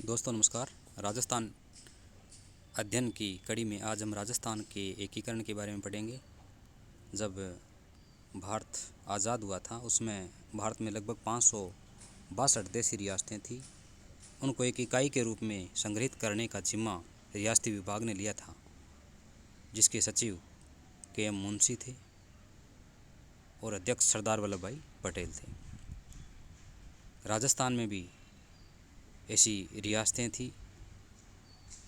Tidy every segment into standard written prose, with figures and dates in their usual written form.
दोस्तों नमस्कार। राजस्थान अध्ययन की कड़ी में आज हम राजस्थान के एकीकरण के बारे में पढ़ेंगे। जब भारत आज़ाद हुआ था उसमें भारत में लगभग 562 देसी रियासतें थी। उनको एक इकाई के रूप में संग्रहित करने का जिम्मा रियासती विभाग ने लिया था, जिसके सचिव के.एम. मुंशी थे और अध्यक्ष सरदार वल्लभ भाई पटेल थे। राजस्थान में भी ऐसी रियासतें थी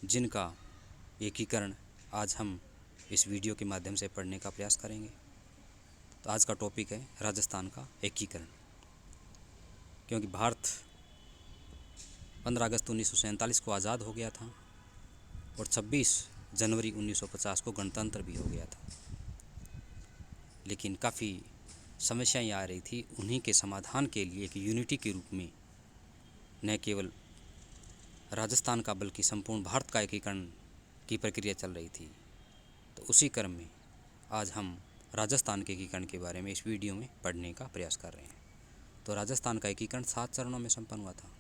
जिनका एकीकरण आज हम इस वीडियो के माध्यम से पढ़ने का प्रयास करेंगे। तो आज का टॉपिक है राजस्थान का एकीकरण। क्योंकि भारत 15 अगस्त 1947 को आज़ाद हो गया था और 26 जनवरी 1950 को गणतंत्र भी हो गया था, लेकिन काफ़ी समस्याएं आ रही थी। उन्हीं के समाधान के लिए एक यूनिटी के रूप में न केवल राजस्थान का बल्कि संपूर्ण भारत का एकीकरण की प्रक्रिया चल रही थी। तो उसी क्रम में आज हम राजस्थान के एकीकरण के बारे में इस वीडियो में पढ़ने का प्रयास कर रहे हैं। तो राजस्थान का एकीकरण 7 चरणों में संपन्न हुआ था।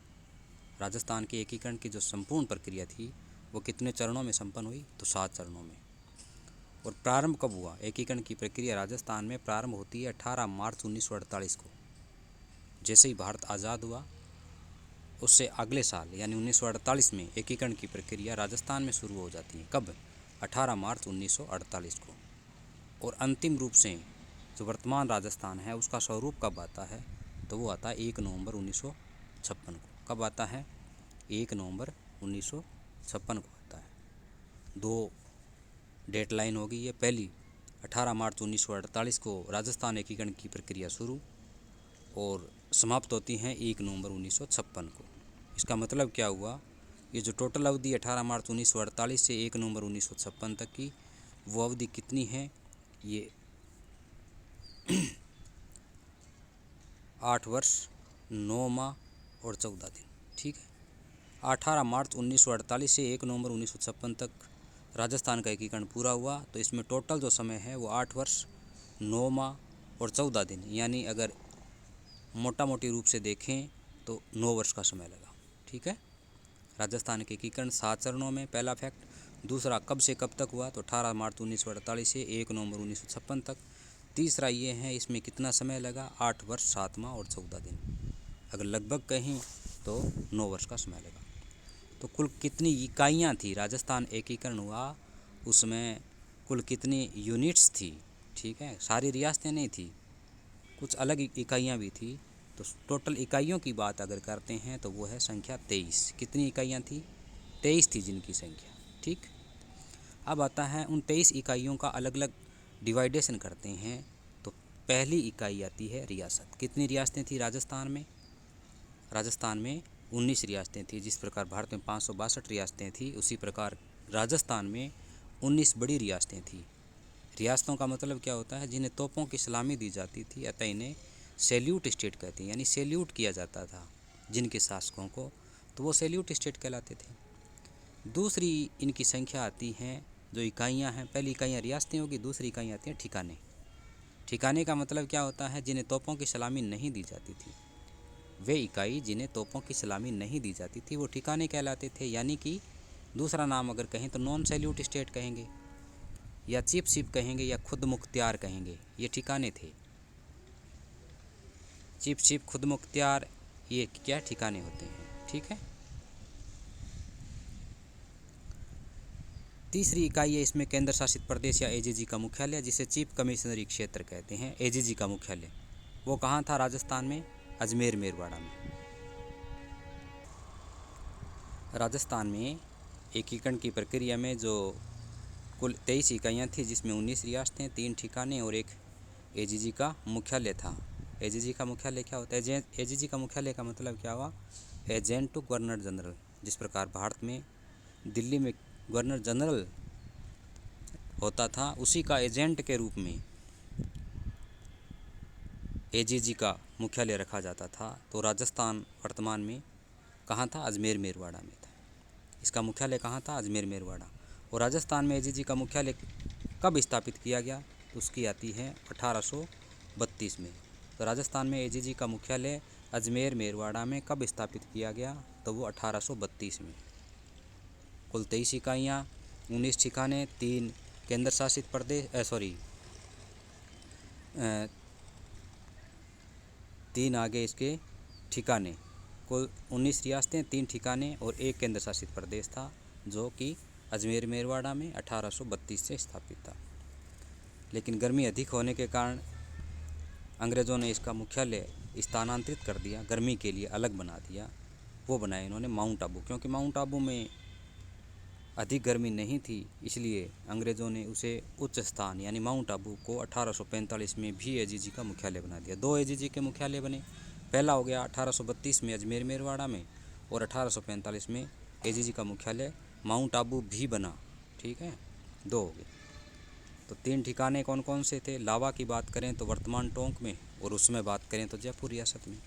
राजस्थान के एकीकरण की जो संपूर्ण प्रक्रिया थी वो कितने चरणों में संपन्न हुई? तो 7 चरणों में। और प्रारंभ कब हुआ? एकीकरण की प्रक्रिया राजस्थान में प्रारंभ होती है 18 मार्च 1948 को। जैसे ही भारत आज़ाद हुआ उससे अगले साल यानी 1948 में एकीकरण की प्रक्रिया राजस्थान में शुरू हो जाती है। कब? 18 मार्च 1948 को। और अंतिम रूप से जो वर्तमान राजस्थान है उसका स्वरूप कब आता है? तो वो आता है 1 नवंबर 1956 को। कब आता है? 1 नवंबर 1956 को आता है। दो डेट लाइन होगी ये। पहली 18 मार्च 1948 को राजस्थान एकीकरण की प्रक्रिया शुरू और समाप्त होती हैं 1 नवंबर 1956 को। इसका मतलब क्या हुआ? ये जो टोटल अवधि 18 मार्च 1948 से 1 नवंबर 1956 तक की, वो अवधि कितनी है? ये 8 वर्ष 9 माह और 14 दिन। ठीक है। 18 मार्च 1948 से 1 नवंबर 1956 तक राजस्थान का एकीकरण पूरा हुआ। तो इसमें टोटल जो समय है वो 8 वर्ष 9 माह और 14 दिन, यानी अगर मोटा मोटी रूप से देखें तो 9 वर्ष का समय लगा। ठीक है। राजस्थान के एकीकरण 7 चरणों में, पहला फैक्ट। दूसरा, कब से कब तक हुआ? तो 18 मार्च 1948 से 1 नवंबर 1956 तक। तीसरा ये है, इसमें कितना समय लगा? 8 वर्ष 7 माह और 14 दिन। अगर लगभग कहें तो 9 वर्ष का समय लगा। तो कुल कितनी इकाइयाँ थी? राजस्थान एकीकरण हुआ उसमें कुल कितनी यूनिट्स थी? ठीक है, सारी रियासतें नहीं थी, कुछ अलग इकाइयाँ भी थी। तो टोटल इकाइयों की बात अगर करते हैं तो वो है संख्या 23। कितनी इकाइयाँ थी? 23 थी जिनकी संख्या। ठीक। अब आता है उन 23 इकाइयों का अलग अलग डिवाइडेशन करते हैं। तो पहली इकाई आती है रियासत। कितनी रियासतें थी राजस्थान में? राजस्थान में 19 रियासतें थी। जिस प्रकार भारत में 562 रियासतें थी, उसी प्रकार राजस्थान में 19 बड़ी रियासतें थी। रियासतों का मतलब क्या होता है? जिन्हें तोपों की सलामी दी जाती थी, अतः इन्हें सैल्यूट स्टेट कहते हैं, यानी सैल्यूट किया जाता था जिनके शासकों को, तो वो सैल्यूट स्टेट कहलाते थे। दूसरी इनकी संख्या आती है, जो इकाइयाँ हैं, पहली इकाइयाँ रियासतें होगी, दूसरी इकाइयाँ आती हैं ठिकाने। ठिकाने का मतलब क्या होता है? जिन्हें तोपों की सलामी नहीं दी जाती थी। वे इकाई जिन्हें तोपों की सलामी नहीं दी जाती थी वो ठिकाने कहलाते थे। यानी कि दूसरा नाम अगर कहें तो नॉन सैल्यूट स्टेट कहेंगे, या चिपशिप कहेंगे, या खुद मुख्तियार कहेंगे। ये ठिकाने थे। चिपशिप, खुद मुख्तियार, ये क्या ठिकाने होते हैं। ठीक है। तीसरी इकाई है इसमें केंद्र शासित प्रदेश या एजीजी का मुख्यालय, जिसे चीफ कमिश्नरी क्षेत्र कहते हैं। एजीजी का मुख्यालय वो कहाँ था? राजस्थान में अजमेर मेरवाड़ा में। राजस्थान में एकीकरण की प्रक्रिया में जो कुल 23 इकाइयाँ थी, जिसमें 19 रियासतें, 3 ठिकाने और एक एजीजी का मुख्यालय था। एजीजी का मुख्यालय क्या होता है? एजीजी का मुख्यालय का मतलब क्या हुआ? Agent to governor general. जिस प्रकार भारत में दिल्ली में गवर्नर जनरल होता था, उसी का एजेंट के रूप में एजीजी का मुख्यालय रखा जाता था। तो राजस्थान वर्तमान में कहाँ था? अजमेर मेरवाड़ा में था। इसका मुख्यालय कहाँ था? अजमेर मेरवाड़ा। और राजस्थान में एजीजी का मुख्यालय कब स्थापित किया गया? तो उसकी आती है 1832 में। तो राजस्थान में एजीजी का मुख्यालय अजमेर मेरवाड़ा में कब स्थापित किया गया? तो वो 1832 में। कुल 23 इकाइयाँ, 19 ठिकाने, 3 केंद्र शासित प्रदेश 3 आगे इसके ठिकाने, कुल 19 रियासतें, 3 ठिकाने और 1 केंद्र शासित प्रदेश था, जो कि अजमेर मेरवाड़ा में 1832 से स्थापित था। लेकिन गर्मी अधिक होने के कारण अंग्रेज़ों ने इसका मुख्यालय स्थानांतरित कर दिया, गर्मी के लिए अलग बना दिया। वो बनाया इन्होंने माउंट आबू, क्योंकि माउंट आबू में अधिक गर्मी नहीं थी, इसलिए अंग्रेज़ों ने उसे उच्च स्थान यानी माउंट आबू को 1845 में भी एजीजी का मुख्यालय बना दिया। 2 एजीजी के मुख्यालय बने। पहला हो गया 1832 में अजमेर मेरवाड़ा में, और 1845 में एजीजी का मुख्यालय माउंट आबू भी बना। ठीक है, 2 हो गए। तो 3 ठिकाने कौन कौन से थे? लावा की बात करें तो वर्तमान टोंक में, और उसमें बात करें तो जयपुर रियासत में।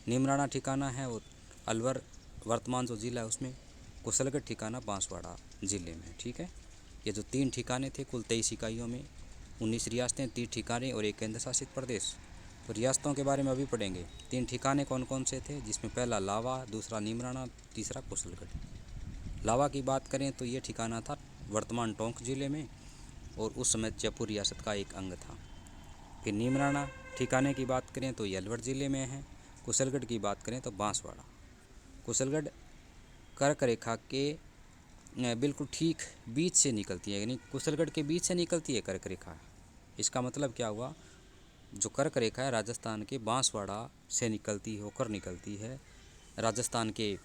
नीमराना ठिकाना है वो अलवर वर्तमान जो ज़िला है उसमें। कुशलगढ़ ठिकाना बांसवाड़ा ज़िले में। ठीक है, ये जो 3 ठिकाने थे कुल 23 इकाइयों में, 19 रियासतें, 3 ठिकाने और 1 केंद्र शासित प्रदेश। तो रियासतों के बारे में अभी पढ़ेंगे। 3 ठिकाने कौन कौन से थे, जिसमें पहला लावा, दूसरा नीमराना, तीसरा कुशलगढ़। लावा की बात करें तो ये ठिकाना था वर्तमान टोंक ज़िले में, और उस समय जयपुर रियासत का एक अंग था। फिर नीमराना ठिकाने की बात करें तो ये अलवर ज़िले में है। कुशलगढ़ की बात करें तो बांसवाड़ा। कुशलगढ़ कर्क रेखा के बिल्कुल ठीक बीच से निकलती है, यानी कुशलगढ़ के बीच से निकलती है कर्क रेखा। इसका मतलब क्या हुआ, जो कर्क रेखा है राजस्थान के बांसवाड़ा से होकर निकलती है, राजस्थान के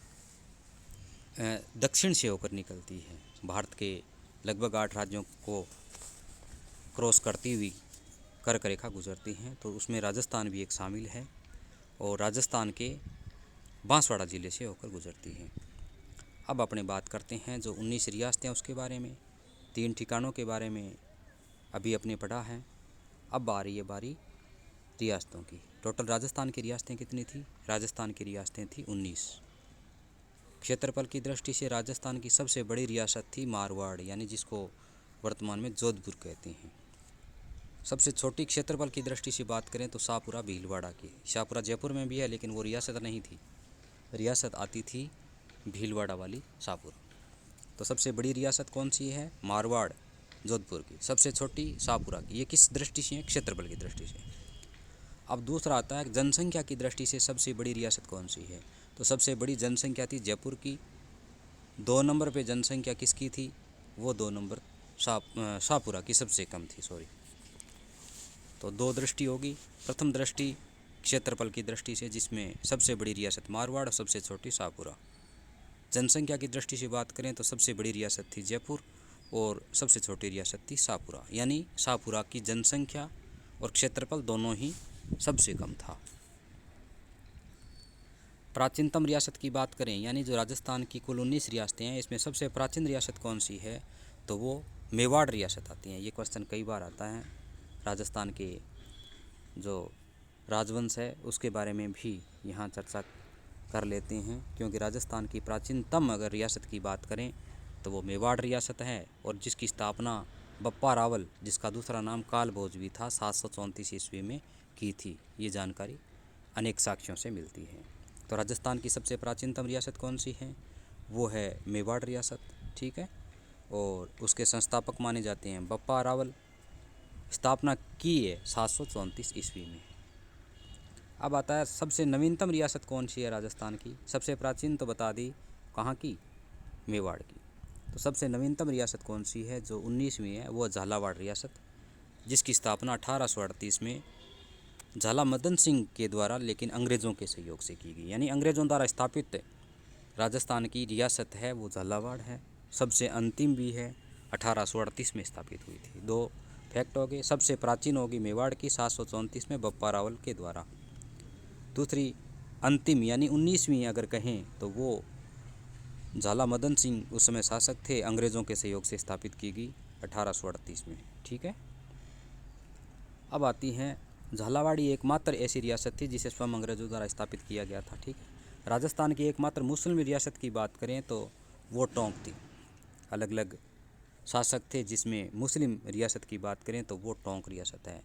दक्षिण से होकर निकलती है, भारत के लगभग 8 राज्यों को क्रॉस करती हुई कर्क रेखा गुजरती हैं। तो उसमें राजस्थान भी एक शामिल है, और राजस्थान के बांसवाड़ा ज़िले से होकर गुजरती है। अब अपने बात करते हैं जो 19 रियासतें उसके बारे में, 3 ठिकानों के बारे में अभी अपने पढ़ा है। अब आ रही है बारी रियासतों की। टोटल राजस्थान की रियासतें कितनी थी? राजस्थान की रियासतें थी 19। क्षेत्रफल की दृष्टि से राजस्थान की सबसे बड़ी रियासत थी मारवाड़, यानी जिसको वर्तमान में जोधपुर कहते हैं। सबसे छोटी क्षेत्रफल की दृष्टि से बात करें तो शाहपुरा भीलवाड़ा की। शाहपुरा जयपुर में भी है, लेकिन वो रियासत नहीं थी, रियासत आती थी भीलवाड़ा वाली शाहपुरा। तो सबसे बड़ी रियासत कौन सी है? मारवाड़ जोधपुर की। सबसे छोटी शाहपुरा की। ये किस दृष्टि से है? क्षेत्रफल की दृष्टि से। अब दूसरा आता है जनसंख्या की दृष्टि से सबसे बड़ी रियासत कौन सी है? तो सबसे बड़ी जनसंख्या थी जयपुर की। 2 नंबर पे जनसंख्या किसकी थी? वो 2 नंबर शाहपुरा की सबसे कम थी, सॉरी। तो 2 दृष्टि होगी। प्रथम दृष्टि क्षेत्रफल की दृष्टि से, जिसमें सबसे बड़ी रियासत मारवाड़ और सबसे छोटी शाहपुरा। जनसंख्या की दृष्टि से बात करें तो सबसे बड़ी रियासत थी जयपुर और सबसे छोटी रियासत थी शाहपुरा, यानी शाहपुरा की जनसंख्या और क्षेत्रफल दोनों ही सबसे कम था। प्राचीनतम रियासत की बात करें, यानी जो राजस्थान की कुल 19 रियासतें हैं, इसमें सबसे प्राचीन रियासत कौन सी है? तो वो मेवाड़ रियासत आती है। ये क्वेश्चन कई बार आता है। राजस्थान के जो राजवंश है उसके बारे में भी यहाँ चर्चा कर लेते हैं, क्योंकि राजस्थान की प्राचीनतम अगर रियासत की बात करें तो वो मेवाड़ रियासत है, और जिसकी स्थापना बप्पा रावल, जिसका दूसरा नाम काल भोज भी था, 734 ईस्वी में की थी। ये जानकारी अनेक साक्ष्यों से मिलती है। तो राजस्थान की सबसे प्राचीनतम रियासत कौन सी है? वो है मेवाड़ रियासत। ठीक है, और उसके संस्थापक माने जाते हैं बप्पा रावल। स्थापना की है 734 ईस्वी में। अब आता है सबसे नवीनतम रियासत कौन सी है राजस्थान की? सबसे प्राचीन तो बता दी, कहाँ की? मेवाड़ की। तो सबसे नवीनतम रियासत कौन सी है जो 19वीं है? वो झालावाड़ रियासत, जिसकी स्थापना 1838 में झाला मदन सिंह के द्वारा, लेकिन अंग्रेज़ों के सहयोग से की गई। यानी अंग्रेज़ों द्वारा स्थापित राजस्थान की रियासत है वो झालावाड़ है। सबसे अंतिम भी है, 1838 में स्थापित हुई थी। 2 फैक्ट हो गए। सबसे प्राचीन होगी मेवाड़ की, 734 में बप्पा रावल के द्वारा। दूसरी अंतिम यानी 19वीं अगर कहें तो वो झाला मदन सिंह उस समय शासक थे, अंग्रेज़ों के सहयोग से स्थापित की गई 1838 में। ठीक है, अब आती हैं झालावाड़ी एकमात्र ऐसी रियासत थी जिसे स्वयं अंग्रेज़ों द्वारा स्थापित किया गया था। ठीक है, राजस्थान की एकमात्र मुस्लिम रियासत की बात करें तो वो टोंक थी। अलग अलग शासक थे, जिसमें मुस्लिम रियासत की बात करें तो वो टोंक रियासत है।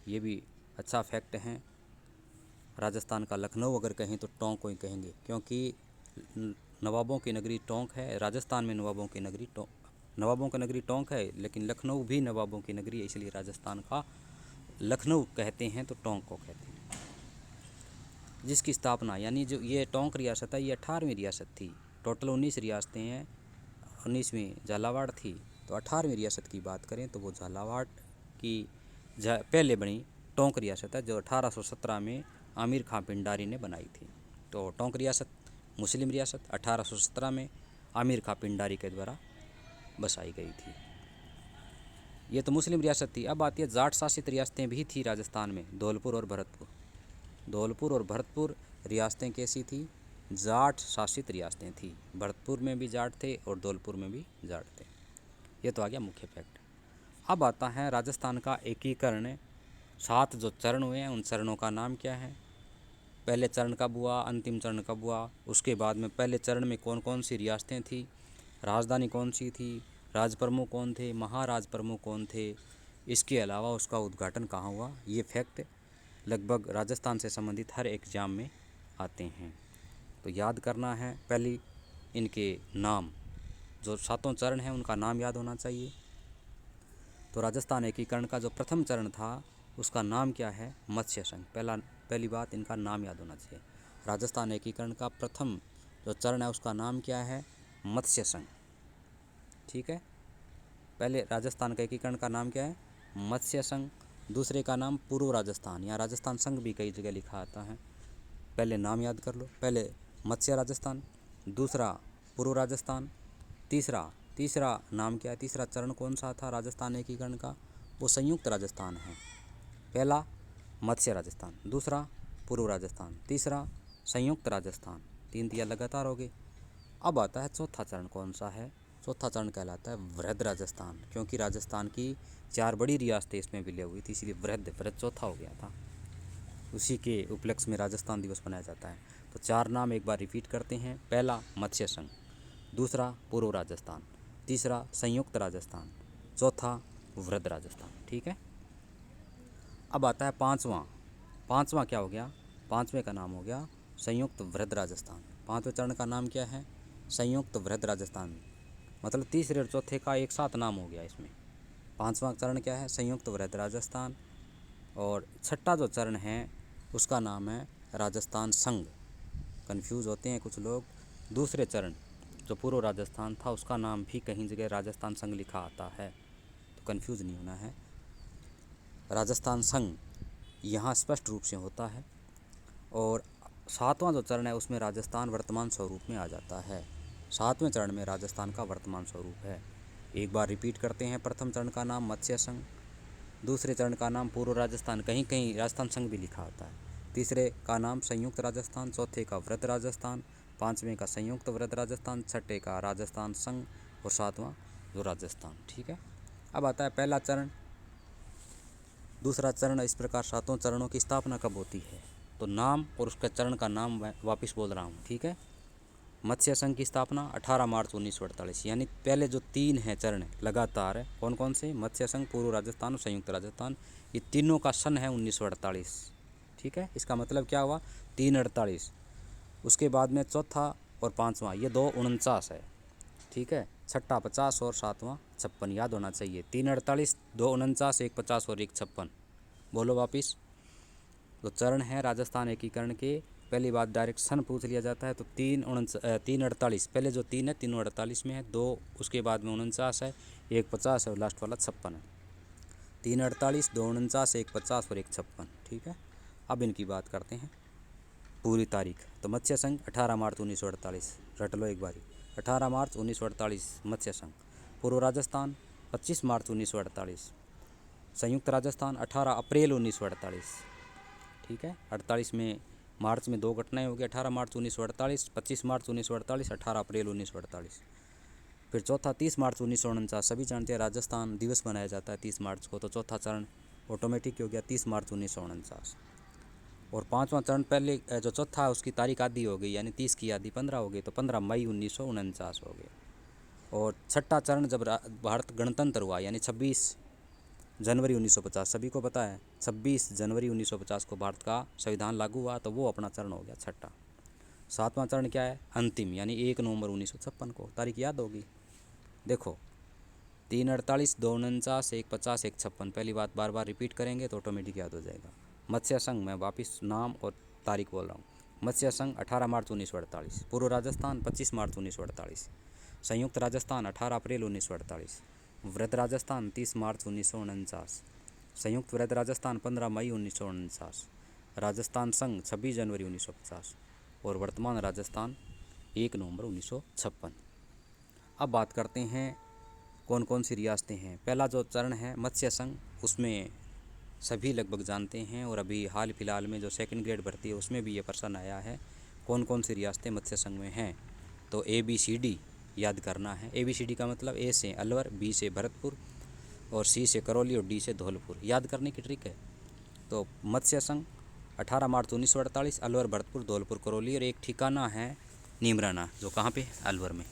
ये भी अच्छा फैक्ट है। राजस्थान का लखनऊ अगर कहें तो टोंक को ही कहेंगे, क्योंकि नवाबों की नगरी टोंक है। राजस्थान में नवाबों की नगरी टोंक है, लेकिन लखनऊ भी नवाबों की नगरी है, इसलिए राजस्थान का लखनऊ कहते हैं तो टोंक को कहते हैं। जिसकी स्थापना, यानी जो ये टोंक रियासत है, ये 18वीं रियासत थी। टोटल 19 रियासतें हैं, 19वीं झालावाड़ थी। तो 18वीं रियासत की बात करें तो वो झालावाड़ की पहले बनी टोंक रियासत है, जो 1817 में आमिर खां पिंडारी ने बनाई थी। तो टोंक रियासत मुस्लिम रियासत 1817 में आमिर खां पिंडारी के द्वारा बसाई गई थी। ये तो मुस्लिम रियासत थी। अब आती है जाट शासित रियासतें भी थी राजस्थान में, धौलपुर और भरतपुर। धौलपुर और भरतपुर रियासतें कैसी थी? जाट शासित रियासतें थी। भरतपुर में भी जाट थे और धौलपुर में भी जाट थे। ये तो आ गया मुख्य फैक्ट। अब आता है राजस्थान का एकीकरण। 7 जो चरण हुए हैं, उन चरणों का नाम क्या है? पहले चरण कब हुआ, अंतिम चरण कब हुआ, उसके बाद में पहले चरण में कौन कौन सी रियासतें थी, राजधानी कौन सी थी, राज प्रमुख कौन थे, महाराज प्रमुख कौन थे, इसके अलावा उसका उद्घाटन कहाँ हुआ। ये फैक्ट लगभग राजस्थान से संबंधित हर एग्जाम में आते हैं, तो याद करना है। पहली इनके नाम, जो 7 चरण हैं उनका नाम याद होना चाहिए। तो राजस्थान एकीकरण का जो प्रथम चरण था उसका नाम क्या है? मत्स्य संघ। पहली बात, इनका नाम याद होना चाहिए। राजस्थान एकीकरण का प्रथम जो चरण है उसका नाम क्या है? मत्स्य संघ। ठीक है, पहले राजस्थान का एकीकरण का नाम क्या है? मत्स्य संघ। दूसरे का नाम पूर्व राजस्थान, या राजस्थान संघ भी कई जगह लिखा आता है। पहले नाम याद कर लो। पहले मत्स्य राजस्थान, दूसरा पूर्व राजस्थान, तीसरा नाम क्या है? तीसरा चरण कौन सा था राजस्थान एकीकरण का? वो संयुक्त राजस्थान है। पहला मत्स्य राजस्थान, दूसरा पूर्व राजस्थान, तीसरा संयुक्त राजस्थान। 3 दिया लगातार हो गए। अब आता है चौथा चरण कौन सा है? चौथा चरण कहलाता है वृहद राजस्थान, क्योंकि राजस्थान की 4 बड़ी रियासतें इसमें विलय हुई थी, इसलिए वृहद चौथा हो गया था। उसी के उपलक्ष्य में राजस्थान दिवस मनाया जाता है। तो 4 नाम एक बार रिपीट करते हैं। पहला मत्स्य संघ, दूसरा पूर्व राजस्थान, तीसरा संयुक्त राजस्थान, चौथा वृहद राजस्थान। ठीक है, अब आता है पाँचवां क्या हो गया? 5वें का नाम हो गया संयुक्त वृहद राजस्थान। 5वें चरण का नाम क्या है? संयुक्त वृहद राजस्थान। मतलब तीसरे और चौथे का एक साथ नाम हो गया इसमें। 5वां चरण क्या है? संयुक्त वृहद राजस्थान। और छठा जो चरण है उसका नाम है राजस्थान संघ। कंफ्यूज होते हैं कुछ लोग। दूसरे चरण जो पूर्व राजस्थान था उसका नाम भी कहीं जगह राजस्थान संघ लिखा आता है, तो कंफ्यूज नहीं होना है। राजस्थान संघ यहाँ स्पष्ट रूप से होता है। और 7वां जो चरण है उसमें राजस्थान वर्तमान स्वरूप में आ जाता है। 7वें चरण में राजस्थान का वर्तमान स्वरूप है। एक बार रिपीट करते हैं। प्रथम चरण का नाम मत्स्य संघ, दूसरे चरण का नाम पूर्व राजस्थान, कहीं कहीं राजस्थान संघ भी लिखा होता है, तीसरे का नाम संयुक्त राजस्थान, चौथे का वृहद राजस्थान, 5वें का संयुक्त वृहद राजस्थान, छठे का राजस्थान संघ और 7वां जो राजस्थान। ठीक है, अब आता है पहला चरण, दूसरा चरण। इस प्रकार 7 चरणों की स्थापना कब होती है? तो नाम और उसका चरण का नाम वापस बोल रहा हूँ। ठीक है, मत्स्य संघ की स्थापना 18 मार्च 1948, यानी पहले जो 3 हैं चरण लगातार है, कौन कौन से? मत्स्य संघ, पूर्व राजस्थान और संयुक्त राजस्थान। ये तीनों का सन है 1948। ठीक है, इसका मतलब क्या हुआ? 348। उसके बाद में चौथा और 5वां, ये 249 है। ठीक है, छठा 50 और 7वां 56। याद होना चाहिए, 348, 249, 1 50 और 1 56। बोलो वापिस। तो चरण है राजस्थान एकीकरण के, पहली बात डायरेक्ट सन पूछ लिया जाता है तो 348। पहले जो 3 है 348 में है, 2 उसके बाद में 49 है, 1 50 है और लास्ट वाला 56 है। 348, 249, 1 50 और 1 56। ठीक है, अब इनकी बात करते हैं पूरी तारीख। तो मत्स्य संघ 18 मार्च 1948, रट लो एक बारी। 18 मार्च 1948 मत्स्य संघ। पूर्व राजस्थान 25 मार्च 1948। संयुक्त राजस्थान 18 अप्रैल 1948। ठीक है, 48 में मार्च में 2 घटनाएं हो गई। 18 मार्च 1948, 25 मार्च 1948, 18 अप्रैल 1948। फिर चौथा 30 मार्च 1949। सभी जानते हैं राजस्थान दिवस मनाया जाता है 30 मार्च को, तो चौथा चरण ऑटोमेटिक हो गया 30 मार्च 1949। और 5वां चरण पहले जो चौथा है उसकी तारीख आधी हो गई, यानी 30 की आधी 15 हो गई, तो 15 मई 1949 हो गए। और छठा चरण जब भारत गणतंत्र हुआ, यानी 26 जनवरी 1950, सभी को पता है 26 जनवरी 1950 को भारत का संविधान लागू हुआ, तो वो अपना चरण हो गया छठा। सातवां चरण क्या है, अंतिम, यानी 1 नवंबर 1956 को। तारीख याद होगी, देखो 3/48, 2/49, 1/50, 1/56। पहली बात बार बार रिपीट करेंगे तो ऑटोमेटिक याद हो जाएगा। मत्स्य संघ, मैं वापस नाम और तारीख बोल रहा हूँ। मत्स्य संघ 18 मार्च 1948, पूर्व राजस्थान 25 मार्च 1948, संयुक्त राजस्थान 18 अप्रैल 1948, वृद्ध राजस्थान 30 मार्च 1949, संयुक्त वृद्ध राजस्थान 15 मई 1949, राजस्थान संघ 26 जनवरी 1950 और वर्तमान राजस्थान 1 नवंबर 1956। अब बात करते हैं कौन कौन सी रियासतें हैं। पहला जो चरण है मत्स्य संघ, उसमें सभी लगभग जानते हैं और अभी हाल फिलहाल में जो सेकंड ग्रेड भर्ती है उसमें भी ये प्रश्न आया है, कौन कौन सी रियासतें मत्स्य संघ में हैं। तो ABCD याद करना है। ABCD का मतलब A से अलवर, B से भरतपुर और C से करौली और D से धौलपुर। याद करने की ट्रिक है। तो मत्स्य संघ 18 मार्च 1948, अलवर, भरतपुर, धौलपुर, करौली और एक ठिकाना है नीमराना, जो कहाँ पे, अलवर में।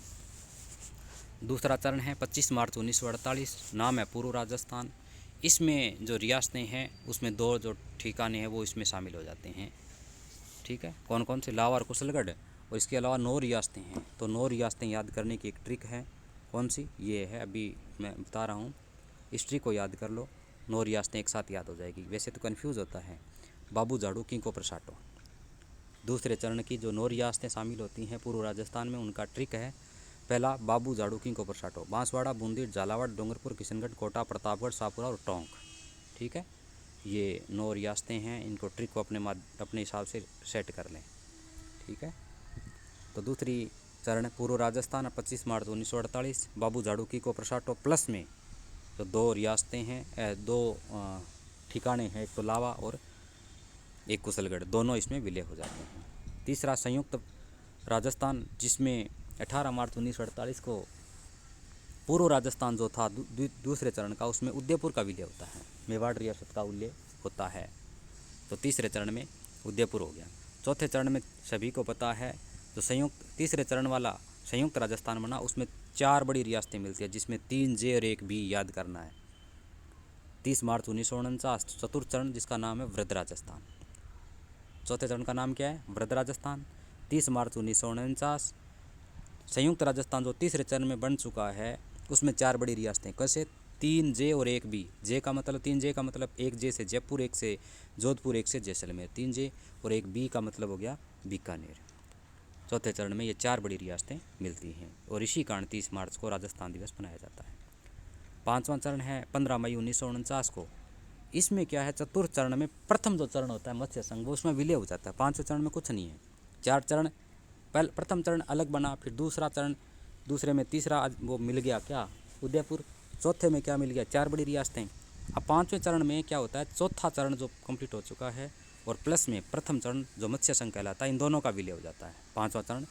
दूसरा चरण है 25 मार्च 1948, नाम है पूर्व राजस्थान। इसमें जो रियासतें हैं उसमें 2 जो ठिकाने हैं वो इसमें शामिल हो जाते हैं। ठीक है, कौन कौन से, लावा और कुशलगढ़, और इसके अलावा 9 रियासतें हैं। तो 9 रियासतें याद करने की एक ट्रिक है, कौन सी, ये है, अभी मैं बता रहा हूँ, इस ट्रिक को याद कर लो, 9 रियासतें एक साथ याद हो जाएगी। वैसे तो कन्फ्यूज़ होता है, बाबू झाड़ू किंको प्रसाटो। दूसरे चरण की जो 9 रियासतें शामिल होती हैं पूर्व राजस्थान में, उनका ट्रिक है, पहला बाबू झाड़ू किंको प्रसाटो, बांसवाड़ा, बूंदी, झालावाड़, डूंगरपुर, किशनगढ़, कोटा, प्रतापगढ़, शाहपुरा और टोंक। ठीक है, ये 9 रियासतें हैं, इनको ट्रिक को अपने हिसाब से सेट कर लें। ठीक है, तो दूसरी चरण पूर्व राजस्थान 25 मार्च 1948, बाबू झाड़ू किंको प्रसाटो प्लस में जो 2 रियासतें हैं, 2 ठिकाने हैं, एक तो लावा और एक कुशलगढ़, दोनों इसमें विलय हो जाते हैं। तीसरा संयुक्त राजस्थान, जिसमें 18 मार्च 1948 को पूर्व राजस्थान जो था दूसरे चरण का, उसमें उदयपुर का विलय होता है, मेवाड़ रियासत का विलय होता है। तो तीसरे चरण में उदयपुर हो गया। चौथे चरण में सभी को पता है, जो संयुक्त तीसरे चरण वाला संयुक्त राजस्थान बना, उसमें 4 बड़ी रियासतें मिलती है, जिसमें 3 J और 1 B याद करना है। 30 मार्च 1949 चतुर्थ चरण, जिसका नाम है वृद्ध राजस्थान। चौथे चरण का नाम क्या है, वृद्ध राजस्थान। 30 मार्च 1949 संयुक्त राजस्थान जो तीसरे चरण में बन चुका है, उसमें 4 बड़ी रियासतें, कैसे, 3 J और 1 B। J का मतलब, 3 J का मतलब 1 J से जयपुर, 1 से जोधपुर, 1 से जैसलमेर, 3 J और 1 B का मतलब हो गया बीकानेर। चौथे चरण में ये 4 बड़ी रियासतें मिलती हैं और इसी कारण 30 मार्च को राजस्थान दिवस मनाया जाता है। 5वां चरण है 15 मई 1949 को। इसमें क्या है, चतुर्थ चरण में प्रथम जो चरण होता है मत्स्य संघ, वो उसमें विलय हो जाता है। 5वें चरण में कुछ नहीं है, 4 चरण, प्रथम चरण अलग बना, फिर दूसरा चरण, दूसरे में तीसरा वो मिल गया क्या, उदयपुर। चौथे में क्या मिल गया, 4 बड़ी रियासतें। अब 5वें चरण में क्या होता है, चौथा चरण जो कंप्लीट हो चुका है और प्लस में प्रथम चरण जो मत्स्य संघ कहलाता है, इन दोनों का विलय हो जाता है। 5वां चरण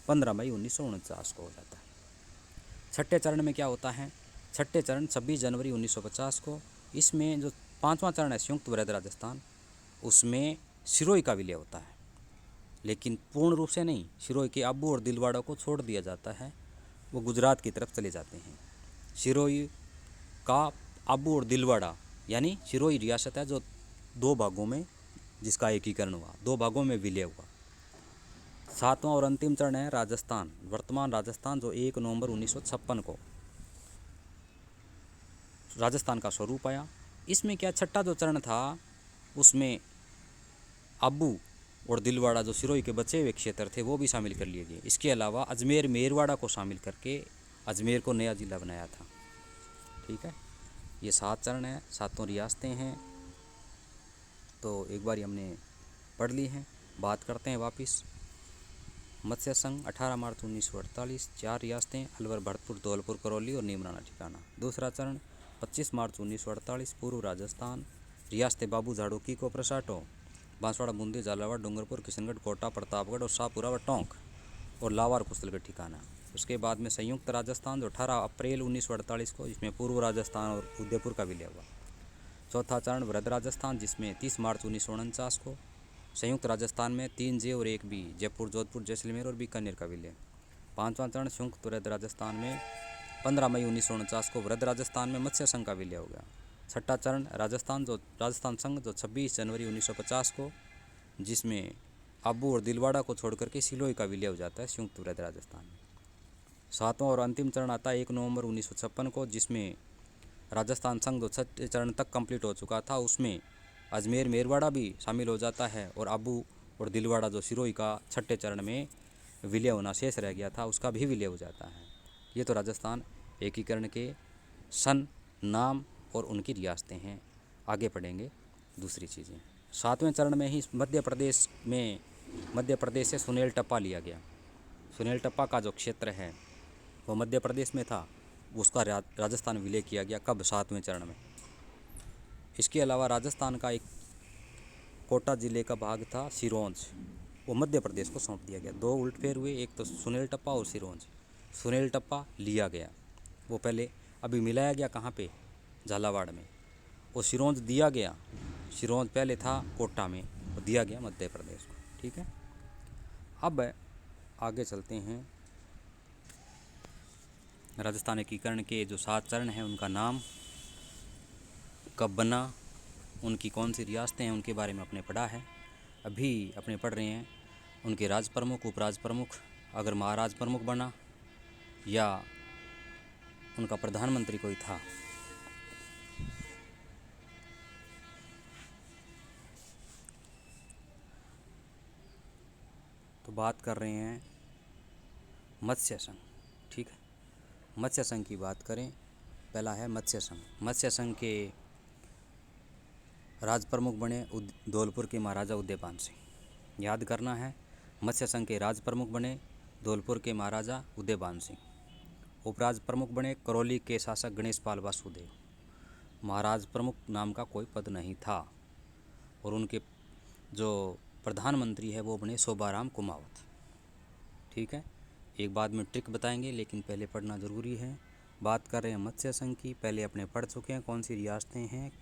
15 मई 1949 को हो जाता है। छठे चरण में क्या होता है, छठे चरण 26 जनवरी 1950 को। इसमें जो 5वां चरण है संयुक्त वृद्ध राजस्थान, उसमें सिरोही का विलय होता है, लेकिन पूर्ण रूप से नहीं। सिरोही के आबू और दिलवाड़ा को छोड़ दिया जाता है, वो गुजरात की तरफ चले जाते हैं। सिरोही का आबू और दिलवाड़ा, यानी सिरोही रियासत है जो 2 भागों में, जिसका एकीकरण हुआ, 2 भागों में विलय हुआ। 7वां और अंतिम चरण है राजस्थान, वर्तमान राजस्थान, जो 1 नवंबर 1956 को राजस्थान का स्वरूप आया। इसमें क्या, छठा जो चरण था उसमें आबू और दिलवाड़ा जो सिरोही के बचे हुए क्षेत्र थे वो भी शामिल कर लिए गए। इसके अलावा अजमेर मेरवाड़ा को शामिल करके अजमेर को नया जिला बनाया था। ठीक है, ये 7 चरण हैं, 7 रियासतें हैं। तो एक बार हमने पढ़ ली हैं। बात करते हैं वापस। मत्स्य संघ 18 मार्च 1948, 4 रियासतें, अलवर, भरतपुर, धौलपुर, करौली और नीमराना ठिकाना। दूसरा चरण 25 मार्च 1948, पूर्व राजस्थान, रियासतें बाबू झाड़ू किंको प्रसाटो, बांसवाड़ा, बूंदी, झालावाड़, डूंगरपुर, किशनगढ़, कोटा, प्रतापगढ़ और शाहपुरा व टोंक और लावा और कुशलगढ़ ठिकाना। उसके बाद में संयुक्त राजस्थान जो 18 अप्रैल 1948 को, जिसमें पूर्व राजस्थान और उदयपुर का विलय हुआ। चौथा चरण वृद्ध राजस्थान, जिसमें 30 मार्च 1949 को। संयुक्त राजस्थान में 3 J और 1 B, जयपुर, जोधपुर, जैसलमेर और बीकानेर का विलय। 5वां चरण संयुक्त वृद्ध राजस्थान में 15 मई 1949 को वृद्ध राजस्थान में मत्स्य संघ का विलय हो गया। छठा चरण राजस्थान संघ जो 26 जनवरी 1950 को, जिसमें आबू और दिलवाड़ा को छोड़ करके सिलोई का विलय हो जाता है संयुक्त वृहद राजस्थान में। सातवां और अंतिम चरण आता है 1 नवंबर 1956 को, जिसमें राजस्थान संघ जो छठे चरण तक कंप्लीट हो चुका था उसमें अजमेर मेरवाड़ा भी शामिल हो जाता है, और आबू और दिलवाड़ा जो सिरोही का छठे चरण में विलय होना शेष रह गया था उसका भी विलय हो जाता है। ये तो राजस्थान एकीकरण के सन, नाम और उनकी रियासतें हैं। आगे पढ़ेंगे दूसरी चीज़ें। 7वें चरण में ही मध्य प्रदेश से सुनेल टप्पा लिया गया। सुनेल टप्पा का जो क्षेत्र है वो मध्य प्रदेश में था, उसका राजस्थान विलय किया गया। कब? 7वें चरण में। इसके अलावा राजस्थान का एक कोटा जिले का भाग था सिरोंज, वो मध्य प्रदेश को सौंप दिया गया। 2 उलटफेर हुए, एक तो सुनेल टप्पा और सिरोंज। सुनेल टप्पा लिया गया, वो पहले अभी मिलाया गया कहाँ पे? झालावाड़ में। वो सिरोंज दिया गया, सिरोंज पहले था कोटा में, वो दिया गया मध्य प्रदेश को। ठीक है, अब आगे चलते हैं। राजस्थान एकीकरण के जो 7 चरण हैं उनका नाम, कब बना, उनकी कौन सी रियासतें हैं उनके बारे में अपने पढ़ा है। अभी अपने पढ़ रहे हैं उनके राज प्रमुख, उपराज प्रमुख, अगर महाराज प्रमुख बना या उनका प्रधानमंत्री कोई था। तो बात कर रहे हैं मत्स्य संघ। ठीक है, मत्स्य संघ की बात करें, पहला है मत्स्य संघ। मत्स्य संघ के राज प्रमुख बने धौलपुर के महाराजा उदयपान सिंह। याद करना है, मत्स्य संघ के राज प्रमुख बने धौलपुर के महाराजा उदयपान सिंह। उपराज प्रमुख बने करौली के शासक गणेश पाल वासुदेव। महाराज प्रमुख नाम का कोई पद नहीं था, और उनके जो प्रधानमंत्री है वो बने शोभाराम कुमावत। ठीक है, एक बाद में ट्रिक बताएंगे, लेकिन पहले पढ़ना ज़रूरी है। बात कर रहे हैं मत्स्य संघ की, पहले अपने पढ़ चुके हैं कौन सी रियासतें हैं,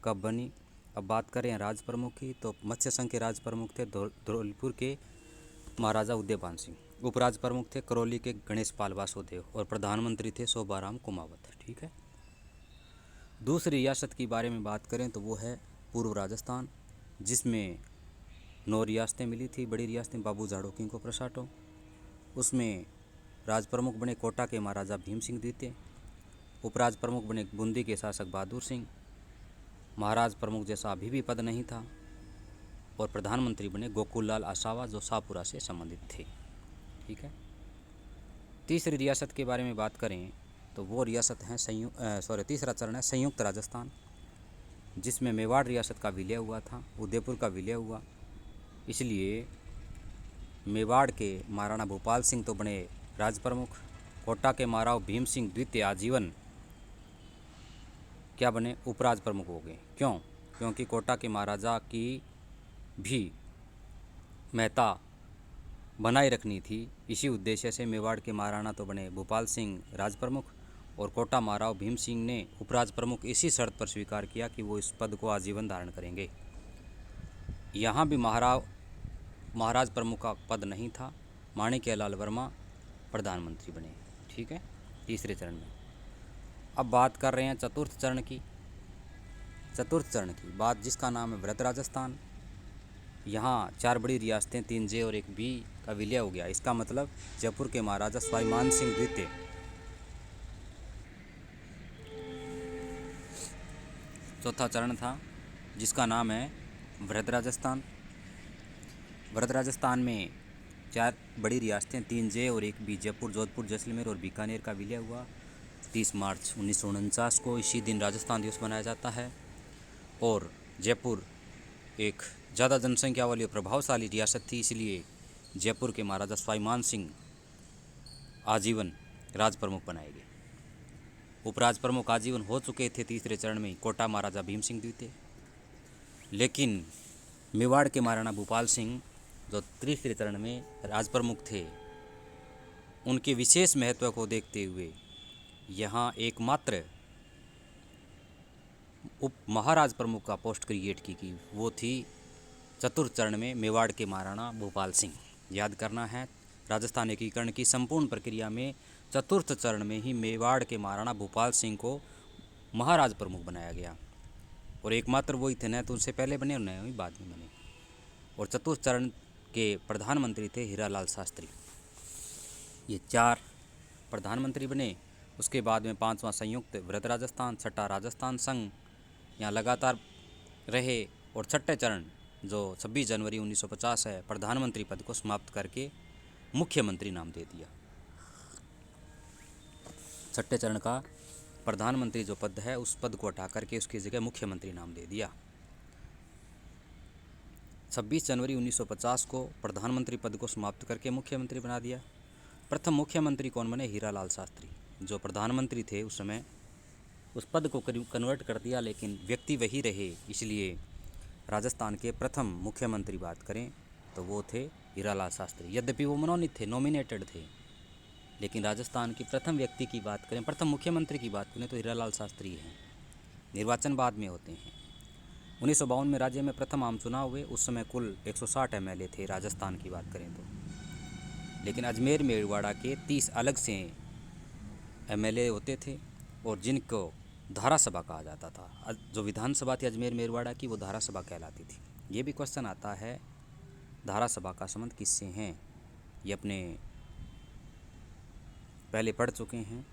कब बनी। अब बात करें राज प्रमुख की, तो मत्स्य संघ के राज प्रमुख थे धौलपुर के महाराजा उदयपान सिंह, उपराज प्रमुख थे करौली के गणेश पाल वासुदेव, और प्रधानमंत्री थे शोभाराम कुमावत। ठीक है, दूसरी रियासत की बारे में बात करें तो वो है पूर्व राजस्थान, जिसमें 9 रियासतें मिली थी, बड़ी रियासतें बाबू झाड़ोकी को प्रसाटो। उसमें राज प्रमुख बने कोटा के महाराजा भीम सिंह द्वितीय, उपराज प्रमुख बने बूंदी के शासक बहादुर सिंह, महाराज प्रमुख जैसा अभी भी पद नहीं था, और प्रधानमंत्री बने गोकुल लाल आसावा जो शाहपुरा से संबंधित थे। ठीक है, तीसरी रियासत के बारे में बात करें तो वो रियासत है तीसरा चरण है संयुक्त राजस्थान, जिसमें मेवाड़ रियासत का विलय हुआ था, उदयपुर का विलय हुआ। इसलिए मेवाड़ के महाराणा भूपाल सिंह तो बने राज प्रमुख, कोटा के महाराव भीम सिंह द्वितीय आजीवन क्या बने? उपराज प्रमुख हो गए। क्यों? क्योंकि कोटा के महाराजा की भी महत्ता बनाए रखनी थी। इसी उद्देश्य से मेवाड़ के महाराणा तो बने भूपाल सिंह राज प्रमुख, और कोटा महाराव भीम सिंह ने उपराज प्रमुख इसी शर्त पर स्वीकार किया कि वो इस पद को आजीवन धारण करेंगे। यहाँ भी महाराज प्रमुख का पद नहीं था, माणिक्यलाल वर्मा प्रधानमंत्री बने। ठीक है, तीसरे चरण में। अब बात कर रहे हैं चतुर्थ चरण की। चतुर्थ चरण की बात, जिसका नाम है वृहद राजस्थान। यहाँ 4 बड़ी रियासतें, 3 जे और 1 बी का विलय हो गया। इसका मतलब जयपुर के महाराजा स्वाभिमान सिंह द्वितीय चौथा चरण था, जिसका नाम है वृहद राजस्थान। वृहद राजस्थान में 4 बड़ी रियासतें, 3 जे और 1 बी, जयपुर, जोधपुर, जैसलमेर और बीकानेर का विलय हुआ 30 मार्च 1949 को। इसी दिन राजस्थान दिवस मनाया जाता है। और जयपुर एक ज़्यादा जनसंख्या वाली और प्रभावशाली रियासत थी, इसलिए जयपुर के महाराजा स्वाभिमान सिंह आजीवन राज प्रमुख बनाए गए। उपराज प्रमुख आजीवन हो चुके थे तीसरे चरण में कोटा महाराजा भीम सिंह द्वितीय, लेकिन मेवाड़ के महाराणा भूपाल सिंह जो तीसरे चरण में राज प्रमुख थे, उनके विशेष महत्व को देखते हुए यहाँ एकमात्र उप महाराज प्रमुख का पोस्ट क्रिएट की वो थी चतुर्थ चरण में मेवाड़ के महाराणा भूपाल सिंह। याद करना है, राजस्थान एकीकरण की संपूर्ण प्रक्रिया में चतुर्थ चरण में ही मेवाड़ के महाराणा भूपाल सिंह को महाराज प्रमुख बनाया गया, और एकमात्र वही थे, न तो उनसे पहले बने और न ही बाद में बने। और चतुर्थ चरण के प्रधानमंत्री थे हीरालाल शास्त्री। ये 4 प्रधानमंत्री बने। उसके बाद में 5वां संयुक्त वृहद राजस्थान, 6ठा राजस्थान संघ यहाँ लगातार रहे, और 6ठे चरण जो 26 जनवरी 1950 है, प्रधानमंत्री पद को समाप्त करके मुख्यमंत्री नाम दे दिया। 6ठे चरण का प्रधानमंत्री जो पद है उस पद को हटा करके उसकी जगह मुख्यमंत्री नाम दे दिया। 26 जनवरी 1950 को प्रधानमंत्री पद को समाप्त करके मुख्यमंत्री बना दिया। प्रथम मुख्यमंत्री कौन बने? हीरालाल शास्त्री। जो प्रधानमंत्री थे उस समय उस पद को कन्वर्ट कर दिया, लेकिन व्यक्ति वही रहे, इसलिए राजस्थान के प्रथम मुख्यमंत्री बात करें तो वो थे हीरालाल शास्त्री। यद्यपि वो मनोनीत थे, नॉमिनेटेड थे, लेकिन राजस्थान की प्रथम व्यक्ति की बात करें, प्रथम मुख्यमंत्री की बात करें तो हीरालाल शास्त्री हैं। निर्वाचन बाद में होते हैं। 1952 में राज्य में प्रथम आम चुनाव हुए। उस समय कुल 160 एमएलए थे राजस्थान की बात करें तो, लेकिन अजमेर मेवाड़ा के 30 अलग से एमएलए होते थे, और जिनको धारा सभा कहा जाता था। जो विधानसभा थी अजमेर मेवाड़ा की, वो धारा सभा कहलाती थी। ये भी क्वेश्चन आता है, धारा सभा का संबंध किससे हैं? ये अपने पहले पढ़ चुके हैं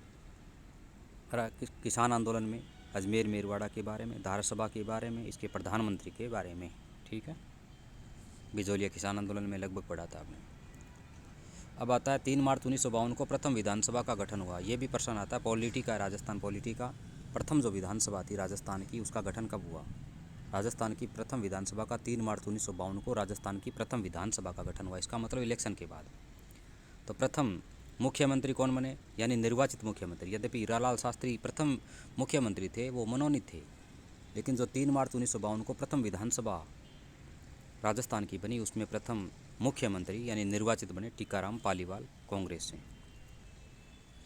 किसान आंदोलन में, अजमेर मेवाड़ा के बारे में, धारा सभा के बारे में, इसके प्रधानमंत्री के बारे में। ठीक है, बिजोलिया किसान आंदोलन में लगभग पढ़ा था आपने। अब आता है 3 मार्च 1952 को प्रथम विधानसभा का गठन हुआ। ये भी प्रश्न आता है, पॉलिटी का, राजस्थान पॉलिटी का। प्रथम जो विधानसभा थी राजस्थान की, उसका गठन कब हुआ? राजस्थान की प्रथम विधानसभा का 3 मार्च 1952 को राजस्थान की प्रथम विधानसभा का गठन हुआ। इसका मतलब इलेक्शन के बाद। तो प्रथम मुख्यमंत्री कौन बने? यानी निर्वाचित मुख्यमंत्री। यद्यपि हीरालाल शास्त्री प्रथम मुख्यमंत्री थे, वो मनोनीत थे, लेकिन जो 3 मार्च 1952 को प्रथम विधानसभा राजस्थान की बनी, उसमें प्रथम मुख्यमंत्री यानी निर्वाचित बने टीकाराम पालीवाल, कांग्रेस से।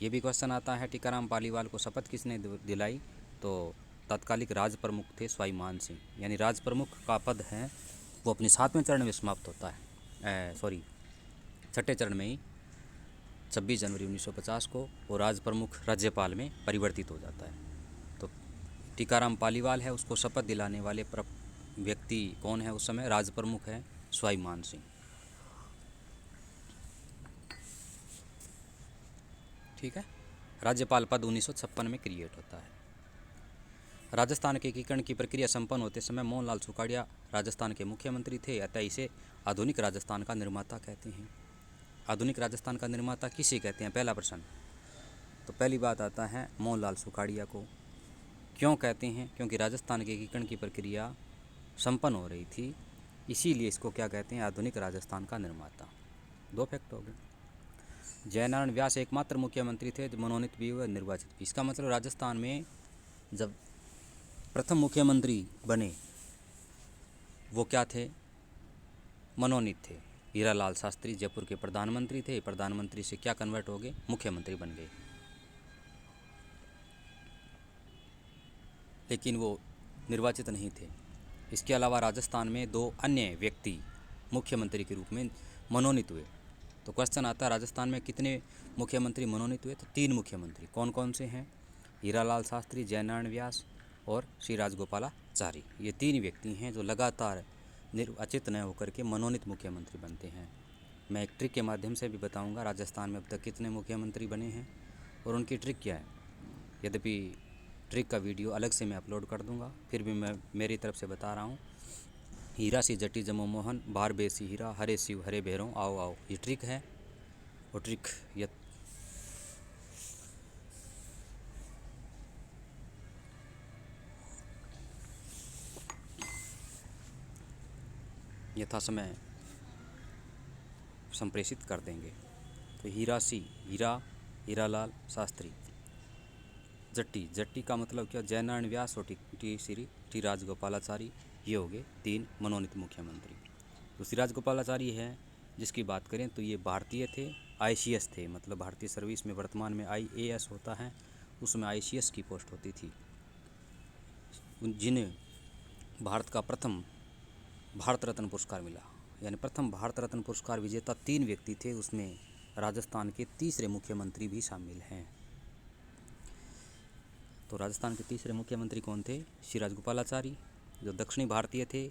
ये भी क्वेश्चन आता है, टीकाराम पालीवाल को शपथ किसने दिलाई? तो तत्कालिक राज प्रमुख थे स्वाई मान सिंह। यानी राज प्रमुख का पद है वो अपने 7वें चरण में समाप्त होता है, 6ठे चरण में ही 26 जनवरी 1950 को, और राज प्रमुख राज्यपाल में परिवर्तित हो जाता है। तो टीकाराम पालीवाल है, उसको शपथ दिलाने वाले व्यक्ति कौन है? उस समय राज प्रमुख है स्वाई मान सिंह। ठीक है, राज्यपाल पद 1956 में क्रिएट होता है। राजस्थान के एकीकरण की प्रक्रिया संपन्न होते समय मोहनलाल सुखाड़िया राजस्थान के मुख्यमंत्री थे, अतः इसे आधुनिक राजस्थान का निर्माता कहते हैं। आधुनिक राजस्थान का निर्माता किसे कहते हैं? पहला प्रश्न। तो पहली बात आता है मोहनलाल सुखाड़िया को। क्यों कहते हैं? क्योंकि राजस्थान के एकीकरण की प्रक्रिया संपन्न हो रही थी, इसीलिए इसको क्या कहते हैं? आधुनिक राजस्थान का निर्माता। 2 फैक्ट हो गए। जयनारायण व्यास एकमात्र मुख्यमंत्री थे जो मनोनीत भी हुए, निर्वाचित भी। इसका मतलब राजस्थान में जब प्रथम मुख्यमंत्री बने वो क्या थे? मनोनीत थे। हीरालाल शास्त्री जयपुर के प्रधानमंत्री थे, प्रधानमंत्री से क्या कन्वर्ट हो गए? मुख्यमंत्री बन गए। लेकिन वो निर्वाचित नहीं थे। इसके अलावा राजस्थान में 2 अन्य व्यक्ति मुख्यमंत्री के रूप में मनोनीत हुए। तो क्वेश्चन आता है, राजस्थान में कितने मुख्यमंत्री मनोनीत हुए? तो 3 मुख्यमंत्री। कौन कौन से हैं? हीरालाल शास्त्री, जयनारायण व्यास और श्री राजगोपालाचारी। ये 3 व्यक्ति हैं जो लगातार निर्वाचित न होकर के मनोनीत मुख्यमंत्री बनते हैं। मैं एक ट्रिक के माध्यम से भी बताऊंगा राजस्थान में अब तक कितने मुख्यमंत्री बने हैं और उनकी ट्रिक क्या है। यद्यपि ट्रिक का वीडियो अलग से मैं अपलोड कर दूंगा, फिर भी मैं मेरी तरफ से बता रहा हूँ। हीरा सी जटी जमो मोहन, बार बेसी हीरा, हरे शिव हरे भैरव, आओ आओ, ये ट्रिक है। और ट्रिक यथा समय संप्रेषित कर देंगे। तो हीरा सी, हीरा, हीरालाल शास्त्री। जट्टी, जट्टी का मतलब क्या? जयनारायण व्यास और टी श्री टी राजगोपालाचारी, ये हो गए 3 मनोनीत मुख्यमंत्री। तो श्री राजगोपालाचारी है जिसकी बात करें तो ये भारतीय थे, ICS थे, मतलब भारतीय सर्विस में वर्तमान में IAS होता है, उसमें ICS की पोस्ट होती थी। जिन्हें भारत का प्रथम भारत रत्न पुरस्कार मिला, यानी प्रथम भारत रत्न पुरस्कार विजेता 3 व्यक्ति थे, उसमें राजस्थान के तीसरे मुख्यमंत्री भी शामिल हैं। तो राजस्थान के तीसरे मुख्यमंत्री कौन थे? श्री राजगोपालाचारी, जो दक्षिणी भारतीय थे,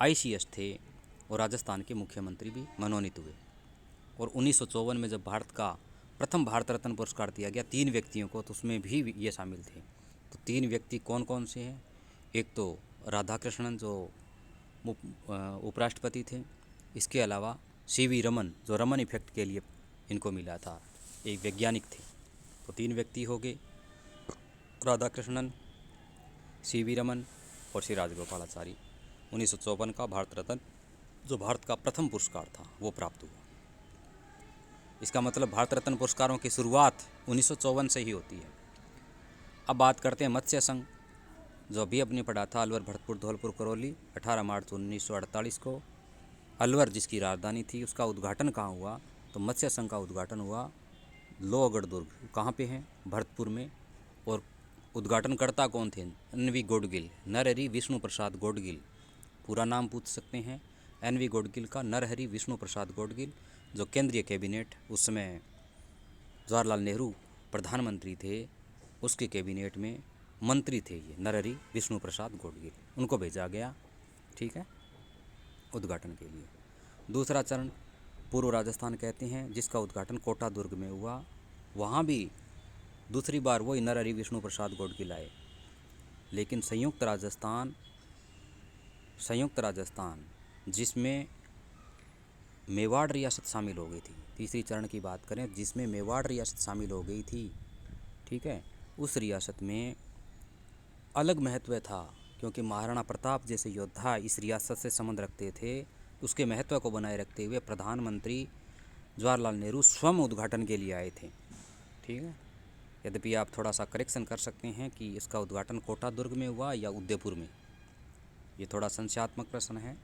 ICS थे, और राजस्थान के मुख्यमंत्री भी मनोनीत हुए। और 1954 में जब भारत का प्रथम भारत रत्न पुरस्कार दिया गया 3 व्यक्तियों को, तो उसमें भी ये शामिल थे। तो 3 व्यक्ति कौन कौन से हैं? एक तो राधाकृष्णन जो उपराष्ट्रपति थे, इसके अलावा सीवी रमन जो रमन इफेक्ट के लिए इनको मिला था, एक वैज्ञानिक थे। तो 3 व्यक्ति हो गए, राधाकृष्णन, सीवी रमन और श्री राजगोपालाचारी। 1954 का भारत रत्न जो भारत का प्रथम पुरस्कार था वो प्राप्त हुआ। इसका मतलब भारत रत्न पुरस्कारों की शुरुआत 1954 से ही होती है। अब बात करते हैं मत्स्य संघ, जो अभी अपने पढ़ा था, अलवर, भरतपुर, धौलपुर, करौली। 18 मार्च 1948 को अलवर जिसकी राजधानी थी उसका उद्घाटन कहाँ हुआ? तो मत्स्य संघ का उद्घाटन हुआ लोहगढ़ दुर्ग। कहाँ पे है? भरतपुर में। और उद्घाटनकर्ता कौन थे? NV गोडगिल, नरहरि विष्णु प्रसाद गोडगिल। पूरा नाम पूछ सकते हैं NV गोडगिल का, नरहरि विष्णु प्रसाद गोडगिल, जो केंद्रीय कैबिनेट, उस समय जवाहरलाल नेहरू प्रधानमंत्री थे, उसके कैबिनेट में मंत्री थे ये नरहरि विष्णु प्रसाद गोडगिल। उनको भेजा गया, ठीक है, उद्घाटन के लिए। दूसरा चरण पूर्व राजस्थान कहते हैं, जिसका उद्घाटन कोटा दुर्ग में हुआ। वहाँ भी दूसरी बार वही नरहरि विष्णु प्रसाद गोडगिल आए, लेकिन संयुक्त राजस्थान जिसमें मेवाड़ रियासत शामिल हो गई थी, तीसरी चरण की बात करें जिसमें मेवाड़ रियासत शामिल हो गई थी, ठीक है, उस रियासत में अलग महत्व था, क्योंकि महाराणा प्रताप जैसे योद्धा इस रियासत से संबंध रखते थे। उसके महत्व को बनाए रखते हुए प्रधानमंत्री जवाहरलाल नेहरू स्वयं उद्घाटन के लिए आए थे, ठीक है। यद्यपि आप थोड़ा सा करेक्शन कर सकते हैं कि इसका उद्घाटन कोटा दुर्ग में हुआ या उदयपुर में, ये थोड़ा संशयात्मक प्रश्न है,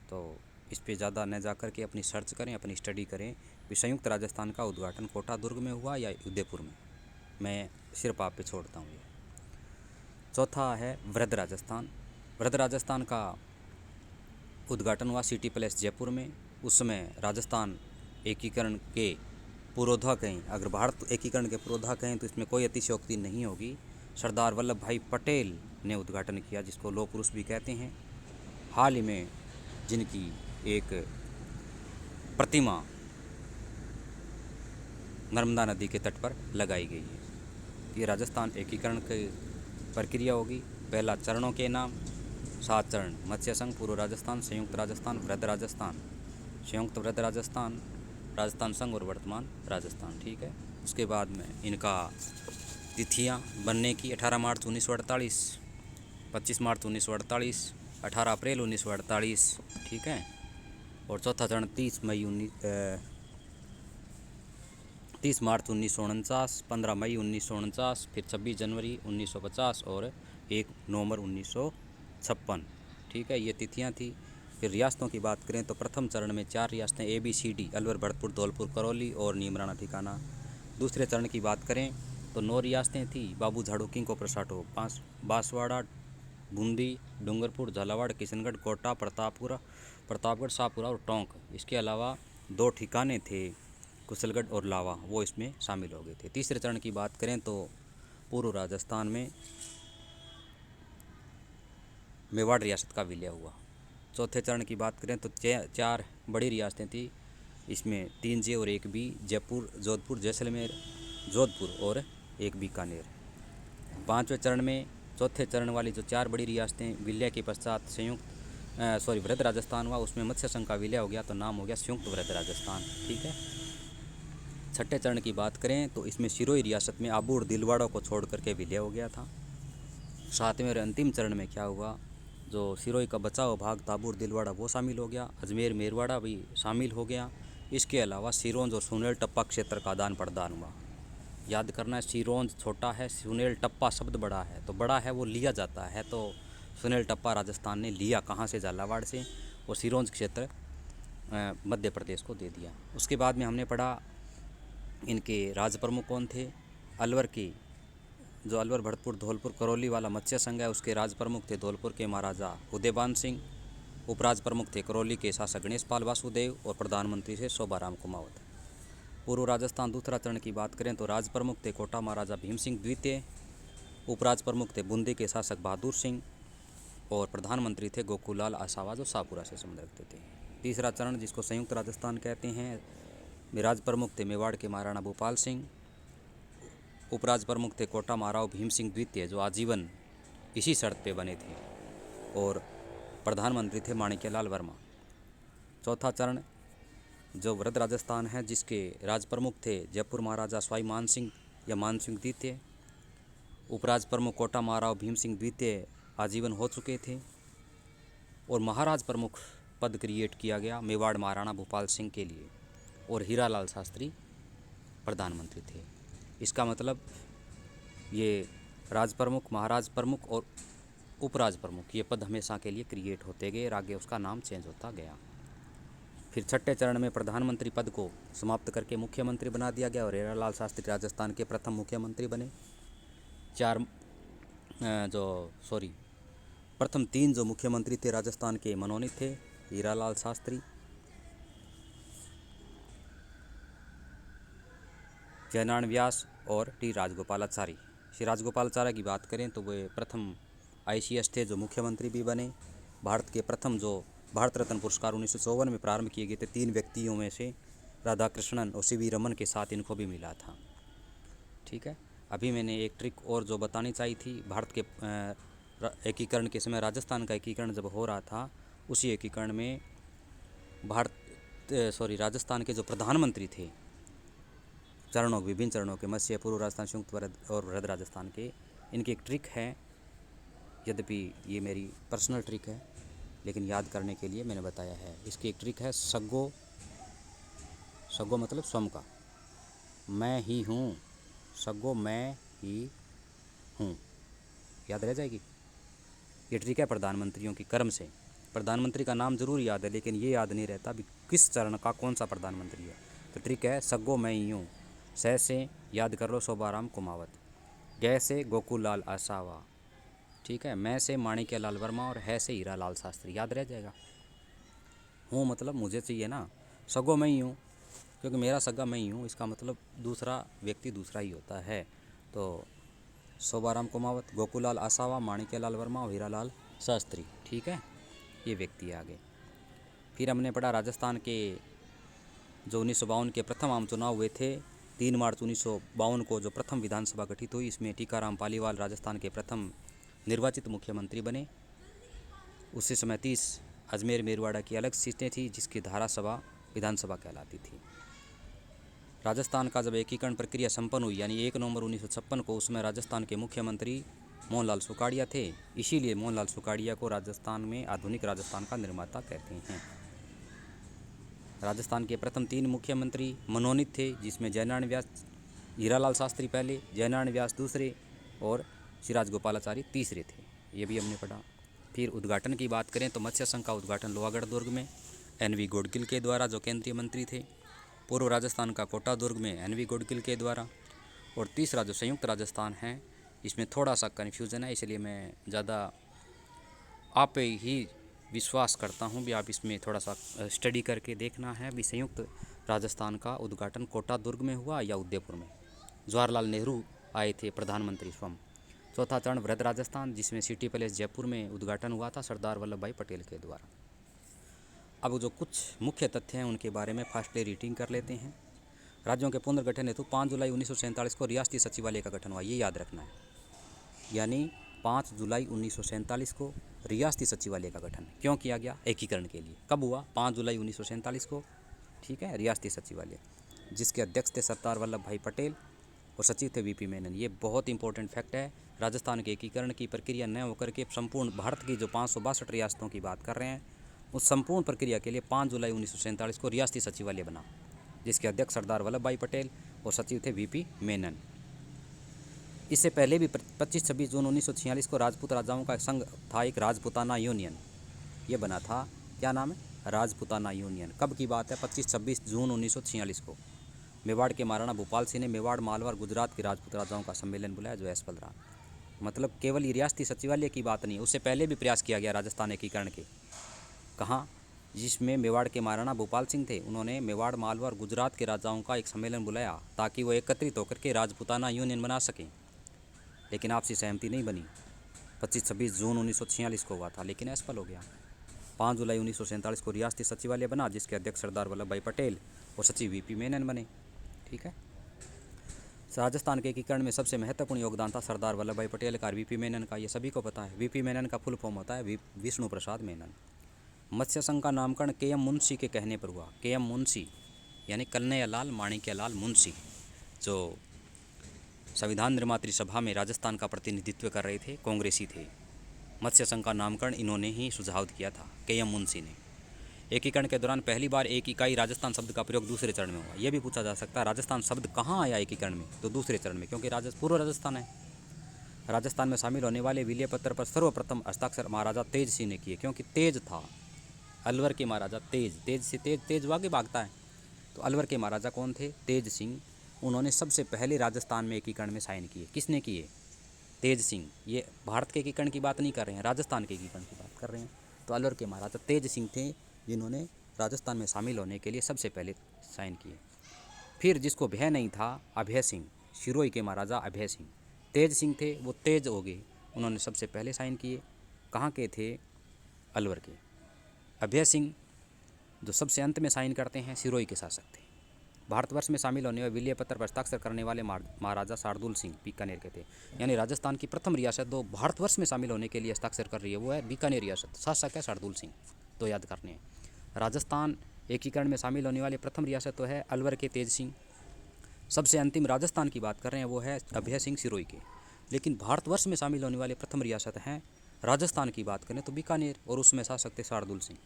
तो इस पे ज़्यादा न जा कर के अपनी सर्च करें, अपनी स्टडी करें कि संयुक्त राजस्थान का उद्घाटन कोटा दुर्ग में हुआ या उदयपुर में। मैं सिर्फ आप पे छोड़ता हूँ ये। चौथा है वृद्ध राजस्थान। वृद्ध राजस्थान का उद्घाटन हुआ सिटी पैलेस जयपुर में। उस समय राजस्थान एकीकरण के पुरोधा कहें, अगर भारत एकीकरण के पुरोधा कहें तो इसमें कोई अतिशयोक्ति नहीं होगी, सरदार वल्लभ भाई पटेल ने उद्घाटन किया, जिसको लौह पुरुष भी कहते हैं। हाल ही में जिनकी एक प्रतिमा नर्मदा नदी के तट पर लगाई गई है। ये राजस्थान एकीकरण की प्रक्रिया होगी। पहला चरणों के नाम 7 चरण: मत्स्य संघ, पूर्व राजस्थान, संयुक्त राजस्थान, वृद्ध राजस्थान, संयुक्त वृद्ध राजस्थान, राजस्थान संघ और वर्तमान राजस्थान, ठीक है। उसके बाद में इनका तिथियां बनने की 18 मार्च 1948, 25 मार्च 1948, 18 अप्रैल 1948, ठीक है। और चौथा चरण 30 मार्च 1949, 15 मई 1949, फिर 26 जनवरी 1950 और 1 नवंबर 1956, ठीक है। ये तिथियां थी। फिर रियासतों की बात करें तो प्रथम चरण में 4 रियासतें ABCD, अलवर, भरतपुर, धौलपुर, करौली और नीमराना ठिकाना। दूसरे चरण की बात करें तो 9 रियासतें थी: बाबू झाड़ू को प्रसाटो, बांसवाड़ा, बूंदी, डूंगरपुर, झालावाड़, किशनगढ़, कोटा, प्रतापगढ़, शाहपुरा और टोंक। इसके अलावा 2 ठिकाने थे, कुशलगढ़ और लावा, वो इसमें शामिल हो गए थे। तीसरे चरण की बात करें तो पूर्व राजस्थान में मेवाड़ रियासत का विलय हुआ। चौथे चरण की बात करें तो 4 बड़ी रियासतें थी, इसमें 3 जे और 1 बी, जयपुर, जोधपुर, जैसलमेर, जोधपुर और 1 बीकानेर। पाँचवें चरण में चौथे चरण वाली जो 4 बड़ी रियासतें विलय के पश्चात वृद्ध राजस्थान हुआ, उसमें मत्स्य संघ का विलय हो गया तो नाम हो गया संयुक्त वृद्ध राजस्थान, ठीक है। छठे चरण की बात करें तो इसमें सिरोही रियासत में आबू और दिलवाड़ा को छोड़ करके विलय हो गया था। सातवें और अंतिम चरण में क्या हुआ, जो सिरोही का बचा हुआ भाग ताबू और दिलवाड़ा वो शामिल हो गया, अजमेर मेरवाड़ा भी शामिल हो गया। इसके अलावा सिरोंज और सुनेल टप्पा क्षेत्र का आदान प्रदान हुआ। याद करना है, सिरोंज छोटा है, सुनेल टप्पा शब्द बड़ा है, तो बड़ा है वो लिया जाता है, तो सुनेल टप्पा राजस्थान ने लिया कहाँ से? झालावाड़ से, और सिरोंज क्षेत्र मध्य प्रदेश को दे दिया। उसके बाद में हमने पढ़ा इनके राज प्रमुख कौन थे। अलवर की जो अलवर, भरतपुर, धौलपुर, करौली वाला मत्स्य संघ है, उसके राज प्रमुख थे धौलपुर के महाराजा उदयबान सिंह, उपराज प्रमुख थे करौली के शासक गणेश पाल वासुदेव और प्रधानमंत्री थे शोभाराम कुमावत। पूर्व राजस्थान दूसरा चरण की बात करें तो राज प्रमुख थे कोटा महाराजा भीम सिंह द्वितीय, उपराज प्रमुख थे बूंदी के शासक बहादुर सिंह और प्रधानमंत्री थे गोकुलाल आसावा जो शाहपुरा से संबंध रखते थे। तीसरा चरण जिसको संयुक्त राजस्थान कहते हैं, में राज प्रमुख थे मेवाड़ के महाराणा भूपाल सिंह, उपराज प्रमुख थे कोटा महाराव भीम सिंह द्वितीय जो आजीवन इसी शर्त पे बने थे, और प्रधानमंत्री थे माणिक्यलाल वर्मा। चौथा चरण जो वृद्ध राजस्थान है, जिसके राज प्रमुख थे जयपुर महाराजा स्वाई मान सिंह या मान सिंह द्वितीय, उपराज प्रमुख कोटा महाराव भीम सिंह द्वितीय आजीवन हो चुके थे, और महाराज प्रमुख पद क्रिएट किया गया मेवाड़ महाराणा भूपाल सिंह के लिए, और हीरालाल शास्त्री प्रधानमंत्री थे। इसका मतलब ये राज प्रमुख, महाराज प्रमुख और उपराज प्रमुख ये पद हमेशा के लिए क्रिएट होते गए और आगे उसका नाम चेंज होता गया। फिर छठे चरण में प्रधानमंत्री पद को समाप्त करके मुख्यमंत्री बना दिया गया, और हीरालाल शास्त्री राजस्थान के प्रथम मुख्यमंत्री बने। प्रथम 3 जो मुख्यमंत्री थे राजस्थान के मनोनीत थे, हीरालाल शास्त्री, जयनारायण व्यास और टी राजगोपालाचारी। श्री राजगोपालाचारी की बात करें तो वे प्रथम ICS थे जो मुख्यमंत्री भी बने। भारत के प्रथम जो भारत रत्न पुरस्कार 1954 में प्रारंभ किए गए थे 3 व्यक्तियों में से राधाकृष्णन और CV रमन के साथ इनको भी मिला था। ठीक है, अभी मैंने एक ट्रिक और जो बतानी चाहिए थी, भारत के एकीकरण के समय राजस्थान का एकीकरण जब हो रहा था, उसी एकीकरण में राजस्थान के जो प्रधानमंत्री थे विभिन्न चरणों के, मध्य पूर्व राजस्थान, संयुक्त और वृद्ध राजस्थान के, इनकी एक ट्रिक है। यद्यपि ये मेरी पर्सनल ट्रिक है, लेकिन याद करने के लिए मैंने बताया है। इसकी एक ट्रिक है सग्गो मतलब स्वयं का, मैं ही हूँ, सग्गो मैं ही हूँ, याद रह जाएगी। ये ट्रिक है प्रधानमंत्रियों की कर्म से। प्रधानमंत्री का नाम जरूर याद है, लेकिन ये याद नहीं रहता भी किस चरण का कौन सा प्रधानमंत्री है। तो ट्रिक है सग्गो मैं ही हूँ। स से याद कर लो शोभाराम कुमावत, ग से गोकुललाल आसावा, ठीक है, मैं से माणिक्यलाल वर्मा, और है से हीरालाल शास्त्री, याद रह जाएगा। हूँ मतलब मुझे चाहिए ना, सग्गो मैं ही हूँ, क्योंकि मेरा सगा मैं ही हूँ, इसका मतलब दूसरा व्यक्ति दूसरा ही होता है। तो शोभाराम कुमावत, गोकुललाल आसावा, माणिक्यलाल वर्मा और हीरालाल शास्त्री, ठीक है, ये व्यक्ति आगे। फिर हमने पढ़ा राजस्थान के जो 1952 के प्रथम आम चुनाव हुए थे, 3 मार्च 1952 को जो प्रथम विधानसभा गठित हुई, इसमें टीकाराम पालीवाल राजस्थान के प्रथम निर्वाचित मुख्यमंत्री बने। उसी समय 30 अजमेर मेरवाड़ा की अलग सीटें थी, जिसकी धारासभा विधानसभा कहलाती थी। राजस्थान का जब एकीकरण प्रक्रिया संपन्न हुई, यानी 1 नवंबर 1956 को, उसमें राजस्थान के मुख्यमंत्री मोहनलाल सुखाड़िया थे। इसीलिए मोहनलाल सुखाड़िया को राजस्थान में आधुनिक राजस्थान का निर्माता कहते हैं। राजस्थान के प्रथम 3 मुख्यमंत्री मनोनीत थे, जिसमें जयनारायण व्यास, हीरालाल शास्त्री पहले, जयनारायण व्यास दूसरे और श्री राजगोपालाचारी तीसरे थे। ये भी हमने पढ़ा। फिर उद्घाटन की बात करें तो मत्स्य संघ का उद्घाटन लोहागढ़ दुर्ग में NV गोडगिल के द्वारा, जो केंद्रीय मंत्री थे। पूर्व राजस्थान का कोटा दुर्ग में NV गोडगिल के द्वारा। और तीसरा जो संयुक्त राजस्थान है, इसमें थोड़ा सा कन्फ्यूज़न है, इसलिए मैं ज़्यादा आप पे ही विश्वास करता हूँ भी आप इसमें थोड़ा सा स्टडी करके देखना है भी संयुक्त राजस्थान का उद्घाटन कोटा दुर्ग में हुआ या उदयपुर में। जवाहरलाल नेहरू आए थे प्रधानमंत्री स्वयं। चौथा चरण वृद्ध राजस्थान, जिसमें सिटी पैलेस जयपुर में उद्घाटन हुआ था सरदार वल्लभ भाई पटेल के द्वारा। अब जो कुछ मुख्य तथ्य हैं उनके बारे में फास्टली रीडिंग कर लेते हैं। राज्यों के पुनर्गठन हेतु 5 जुलाई 1947 को रियासती सचिवालय का गठन हुआ, ये याद रखना है। यानी 5 जुलाई 1947 को रियासती सचिवालय का गठन क्यों किया गया? एकीकरण के लिए। कब हुआ? 5 जुलाई 1947 को, ठीक है, रियासती सचिवालय, जिसके अध्यक्ष थे सरदार वल्लभ भाई पटेल और सचिव थे VP मेनन। ये बहुत इंपॉर्टेंट फैक्ट है। राजस्थान के एकीकरण की प्रक्रिया न होकर के संपूर्ण भारत की जो 562 रियासतों की बात कर रहे हैं, उस संपूर्ण प्रक्रिया के लिए 5 जुलाई 1947 को रियासती सचिवालय बना, जिसके अध्यक्ष सरदार वल्लभ भाई पटेल और सचिव थे VP मेनन। इससे पहले भी 25-26 जून 1946 को राजपूत राजाओं का संघ था, एक राजपुताना यूनियन, ये बना था। क्या नाम है? राजपुताना यूनियन। कब की बात है? 25-26 जून 1946 को। मेवाड़ के महाराणा भूपाल सिंह ने मेवाड़, मालवा, गुजरात के राजपूत राजाओं का सम्मेलन बुलाया, जो असफल रहा। मतलब केवल रियासती सचिवालय की बात नहीं, उससे पहले भी प्रयास किया गया राजस्थान एकीकरण के। कहाँ? जिसमें मेवाड़ के महाराणा भूपाल सिंह थे, उन्होंने मेवाड़, मालवा और गुजरात के राजाओं का एक सम्मेलन बुलाया ताकि वो एकत्रित होकर के राजपुताना यूनियन बना सकें, लेकिन आपसी सहमति नहीं बनी। 25-26 जून 1946 को हुआ था, लेकिन असफल हो गया। 5 जुलाई 1947 को रियासती सचिवालय बना, जिसके अध्यक्ष सरदार वल्लभ भाई पटेल और सचिव वीपी मेनन बने। ठीक है। राजस्थान के एकीकरण में सबसे महत्वपूर्ण योगदान था सरदार वल्लभ भाई पटेल का, वीपी मेनन का। ये सभी को पता है। वीपी मेनन का फुल फॉर्म होता है विष्णु प्रसाद मेनन। मत्स्य संघ का नामकरण के.एम. मुंशी के कहने पर हुआ। के.एम. मुंशी यानी कन्हैयालाल माणिक्यलाल मुंशी, जो संविधान निर्मात्री सभा में राजस्थान का प्रतिनिधित्व कर रहे थे, कांग्रेसी थे। मत्स्य संघ का नामकरण इन्होंने ही सुझाव किया था, के.एम. मुंशी ने। एकीकरण के दौरान पहली बार एक इकाई राजस्थान शब्द का प्रयोग दूसरे चरण में हुआ। यह भी पूछा जा सकता है राजस्थान शब्द कहाँ आया एकीकरण में, तो दूसरे चरण में, क्योंकि पूर्व राजस्थान है। राजस्थान में शामिल होने वाले विलय पत्र पर सर्वप्रथम हस्ताक्षर महाराजा तेज सिंह ने किए, क्योंकि तेज था। अलवर के महाराजा तेज से तेज आगे भागता है, तो अलवर के महाराजा कौन थे? तेज सिंह। उन्होंने सबसे पहले राजस्थान में एकीकरण में साइन किए। किसने किए? तेज सिंह। ये भारत के एकीकरण की बात नहीं कर रहे हैं, राजस्थान के एकीकरण की बात कर रहे हैं। तो अलवर के महाराजा तेज सिंह थे, जिन्होंने राजस्थान में शामिल होने के लिए सबसे पहले साइन किए। फिर जिसको भय नहीं था, अभय सिंह, सिरोही के महाराजा अभय सिंह। तेज सिंह थे, वो तेज हो गए, उन्होंने सबसे पहले साइन किए। कहाँ के थे? अलवर के। अभय सिंह जो सबसे अंत में साइन करते हैं, सिरोही के शासक थे। भारतवर्ष में शामिल होने वाले विलय पत्र पर हस्ताक्षर करने वाले महाराजा शार्दुल सिंह बीकानेर के थे। यानी राजस्थान की प्रथम रियासत जो भारतवर्ष में शामिल होने के लिए हस्ताक्षर कर रही है, वो है बीकानेर रियासत। शासक है शार्दुल सिंह, तो याद करने हैं। राजस्थान एकीकरण में शामिल होने वाली प्रथम रियासत तो है अलवर के तेज सिंह। सबसे अंतिम राजस्थान की बात कर रहे हैं, वो है अभय सिंह सिरोही के। लेकिन भारतवर्ष में शामिल होने वाले प्रथम रियासत हैं, राजस्थान की बात करें तो बीकानेर, और उसमें शासक थे शार्दुल सिंह।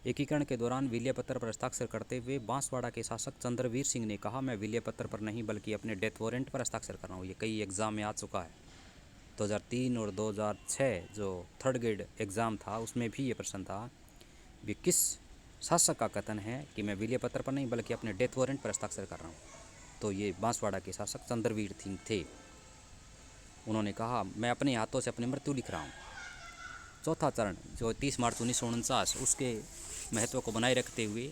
एकीकरण के दौरान विलय पत्र पर हस्ताक्षर करते हुए बांसवाड़ा के शासक चंद्रवीर सिंह ने कहा, मैं विलय पत्र पर नहीं बल्कि अपने डेथ वारंट पर हस्ताक्षर कर रहा हूँ। ये कई एग्ज़ाम में आ चुका है। 2003 और 2006 जो थर्ड ग्रेड एग्ज़ाम था, उसमें भी ये प्रश्न था भी किस शासक का कथन है कि मैं विलय पत्र पर नहीं बल्कि अपने डेथ वारंट पर हस्ताक्षर कर रहा हूँ। तो ये बांसवाड़ा के शासक चंद्रवीर सिंह थे। उन्होंने कहा, मैं अपने हाथों से अपनी मृत्यु लिख रहा हूँ। चौथा चरण जो 30 मार्च 1949, उसके महत्व को बनाए रखते हुए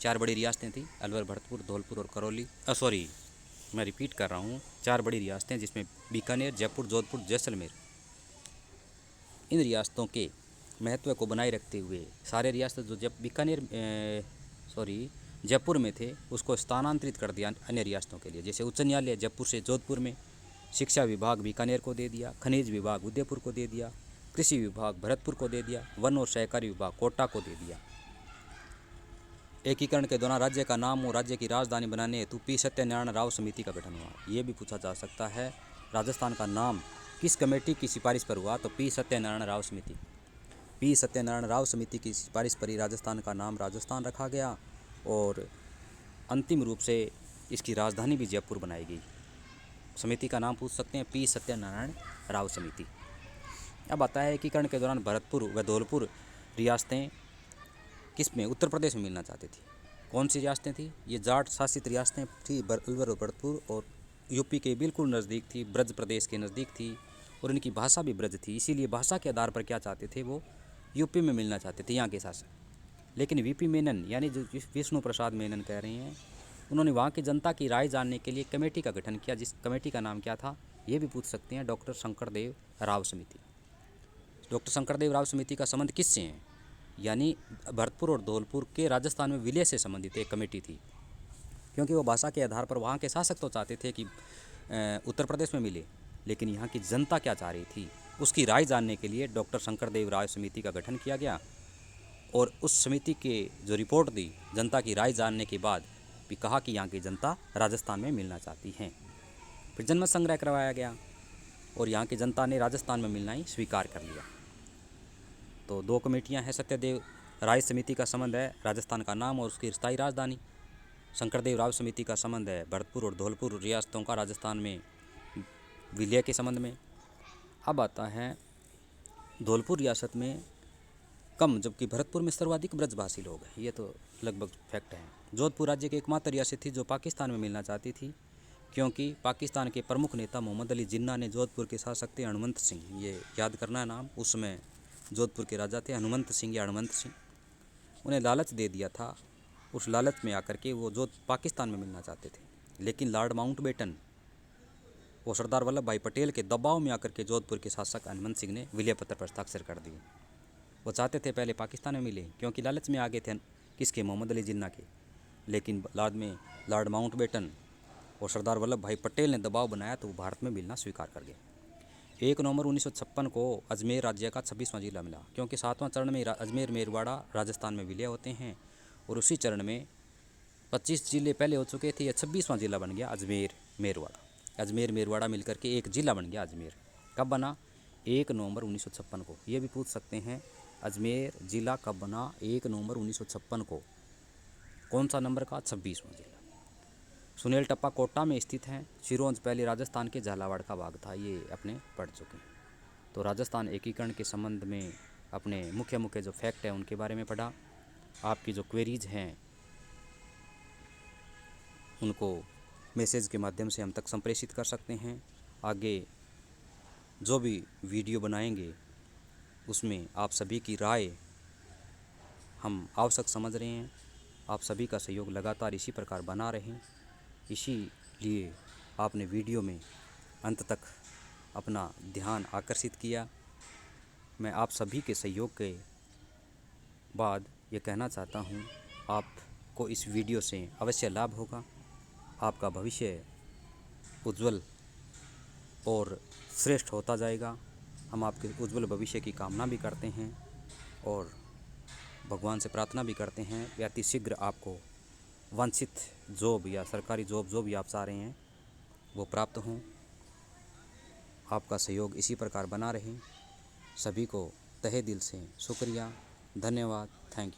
4 बड़ी रियासतें थी, अलवर, भरतपुर, धौलपुर और करौली। मैं रिपीट कर रहा हूँ, 4 बड़ी रियासतें, जिसमें बीकानेर, जयपुर, जोधपुर, जैसलमेर। इन रियासतों के महत्व को बनाए रखते हुए सारे रियासत जो जयपुर में थे, उसको स्थानांतरित कर दिया अन्य रियासतों के लिए। जैसे उच्च न्यायालय जयपुर से जोधपुर में, शिक्षा विभाग बीकानेर को दे दिया, खनिज विभाग उदयपुर को दे दिया, कृषि विभाग भरतपुर को दे दिया, वन और सहकारी विभाग कोटा को दे दिया। एकीकरण के दौरान राज्य का नाम और राज्य की राजधानी बनाने हेतु पी सत्यनारायण राव समिति का गठन हुआ। ये भी पूछा जा सकता है, राजस्थान का नाम किस कमेटी की सिफारिश पर हुआ? तो पी सत्यनारायण राव समिति। पी सत्यनारायण राव समिति की सिफारिश पर ही राजस्थान का नाम राजस्थान रखा गया, और अंतिम रूप से इसकी राजधानी भी जयपुर बनाई गई। समिति का नाम पूछ सकते हैं, पी सत्यनारायण राव समिति। अब आता है एकीकरण के दौरान भरतपुर व धौलपुर रियासतें किस में? उत्तर प्रदेश में मिलना चाहती थी। कौन सी रियासतें थी? ये जाट शासित रियासतें थी, अलवर और भरतपुर, और यूपी के बिल्कुल नज़दीक थी, ब्रज प्रदेश के नज़दीक थी, और इनकी भाषा भी ब्रज थी। इसीलिए भाषा के आधार पर क्या चाहते थे, वो यूपी में मिलना चाहते थे यहाँ के शासक। लेकिन वीपी मेनन, यानी जो विष्णु प्रसाद मेनन कह रहे हैं, उन्होंने वहाँ की जनता की राय जानने के लिए कमेटी का गठन किया, जिस कमेटी का नाम क्या था, ये भी पूछ सकते हैं, डॉक्टर शंकरदेव राव समिति। डॉक्टर शंकरदेव राव समिति का संबंध किससे है? यानी भरतपुर और धौलपुर के राजस्थान में विलय से संबंधित एक कमेटी थी, क्योंकि वो भाषा के आधार पर वहाँ के शासक तो चाहते थे कि उत्तर प्रदेश में मिले, लेकिन यहाँ की जनता क्या चाह रही थी, उसकी राय जानने के लिए डॉक्टर शंकरदेव राव समिति का गठन किया गया। और उस समिति के जो रिपोर्ट दी, जनता की राय जानने के बाद भी कहा कि यहाँ की जनता राजस्थान में मिलना चाहती हैं। फिर जनमत संग्रह करवाया गया, और यहाँ की जनता ने राजस्थान में मिलना ही स्वीकार कर लिया। तो 2 कमेटियां हैं। सत्यदेव राय समिति का संबंध है राजस्थान का नाम और उसकी स्थायी राजधानी। शंकरदेव राव समिति का संबंध है भरतपुर और धौलपुर रियासतों का राजस्थान में विलय के संबंध में। अब आता है धौलपुर रियासत में कम, जबकि भरतपुर में सर्वाधिक ब्रजभाषी लोग हैं। ये तो लगभग फैक्ट है। जोधपुर राज्य की एकमात्र रियासत थी जो पाकिस्तान में मिलना चाहती थी, क्योंकि पाकिस्तान के प्रमुख नेता मोहम्मद अली जिन्ना ने जोधपुर के शासक थे हनुमंत सिंह, ये याद करना है नाम, उसमें जोधपुर के राजा थे हनुमंत सिंह या हनुमंत सिंह, उन्हें लालच दे दिया था। उस लालच में आकर के वो पाकिस्तान में मिलना चाहते थे, लेकिन लॉर्ड माउंटबेटन वो सरदार वल्लभ भाई पटेल के दबाव में आकर के जोधपुर के शासक हनुमंत सिंह ने विलय पत्र पर हस्ताक्षर कर दिए। वो चाहते थे पहले पाकिस्तान में मिले, क्योंकि लालच में आ गए थे किसके, मोहम्मद अली जिन्ना के। लेकिन बाद में लॉर्ड माउंटबेटन और सरदार वल्लभ भाई पटेल ने दबाव बनाया तो वो भारत में मिलना स्वीकार कर गए। 1 नवंबर 1956 को अजमेर राज्य का 26वां जिला मिला, क्योंकि 7वां चरण में अजमेर मेरवाड़ा राजस्थान में विलय होते हैं, और उसी चरण में 25 जिले पहले हो चुके थे, या 26वां जिला बन गया अजमेर मेरवाड़ा। अजमेर मेरवाड़ा मिलकर के एक जिला बन गया अजमेर। कब बना? 1 नवंबर 1956 को। ये भी पूछ सकते हैं, अजमेर जिला कब बना? 1 नवंबर 1956 को। कौन सा नंबर का? 26वां जिला। सुनेल टप्पा कोटा में स्थित है। सिरोंज पहले राजस्थान के झालावाड़ का भाग था, ये अपने पढ़ चुके हैं। तो राजस्थान एकीकरण के संबंध में अपने मुख्य मुख्य जो फैक्ट है उनके बारे में पढ़ा। आपकी जो क्वेरीज हैं उनको मैसेज के माध्यम से हम तक संप्रेषित कर सकते हैं। आगे जो भी वीडियो बनाएंगे उसमें आप सभी की राय हम आवश्यक समझ रहे हैं। आप सभी का सहयोग लगातार इसी प्रकार बना रहें, इसीलिए आपने वीडियो में अंत तक अपना ध्यान आकर्षित किया। मैं आप सभी के सहयोग के बाद ये कहना चाहता हूँ, आपको इस वीडियो से अवश्य लाभ होगा। आपका भविष्य उज्जवल और श्रेष्ठ होता जाएगा। हम आपके उज्जवल भविष्य की कामना भी करते हैं और भगवान से प्रार्थना भी करते हैं कि अति शीघ्र आपको वांछित जॉब या सरकारी जॉब जो भी आप चाह रहे हैं वो प्राप्त हों। आपका सहयोग इसी प्रकार बना रहे। सभी को तहे दिल से शुक्रिया, धन्यवाद, थैंक यू।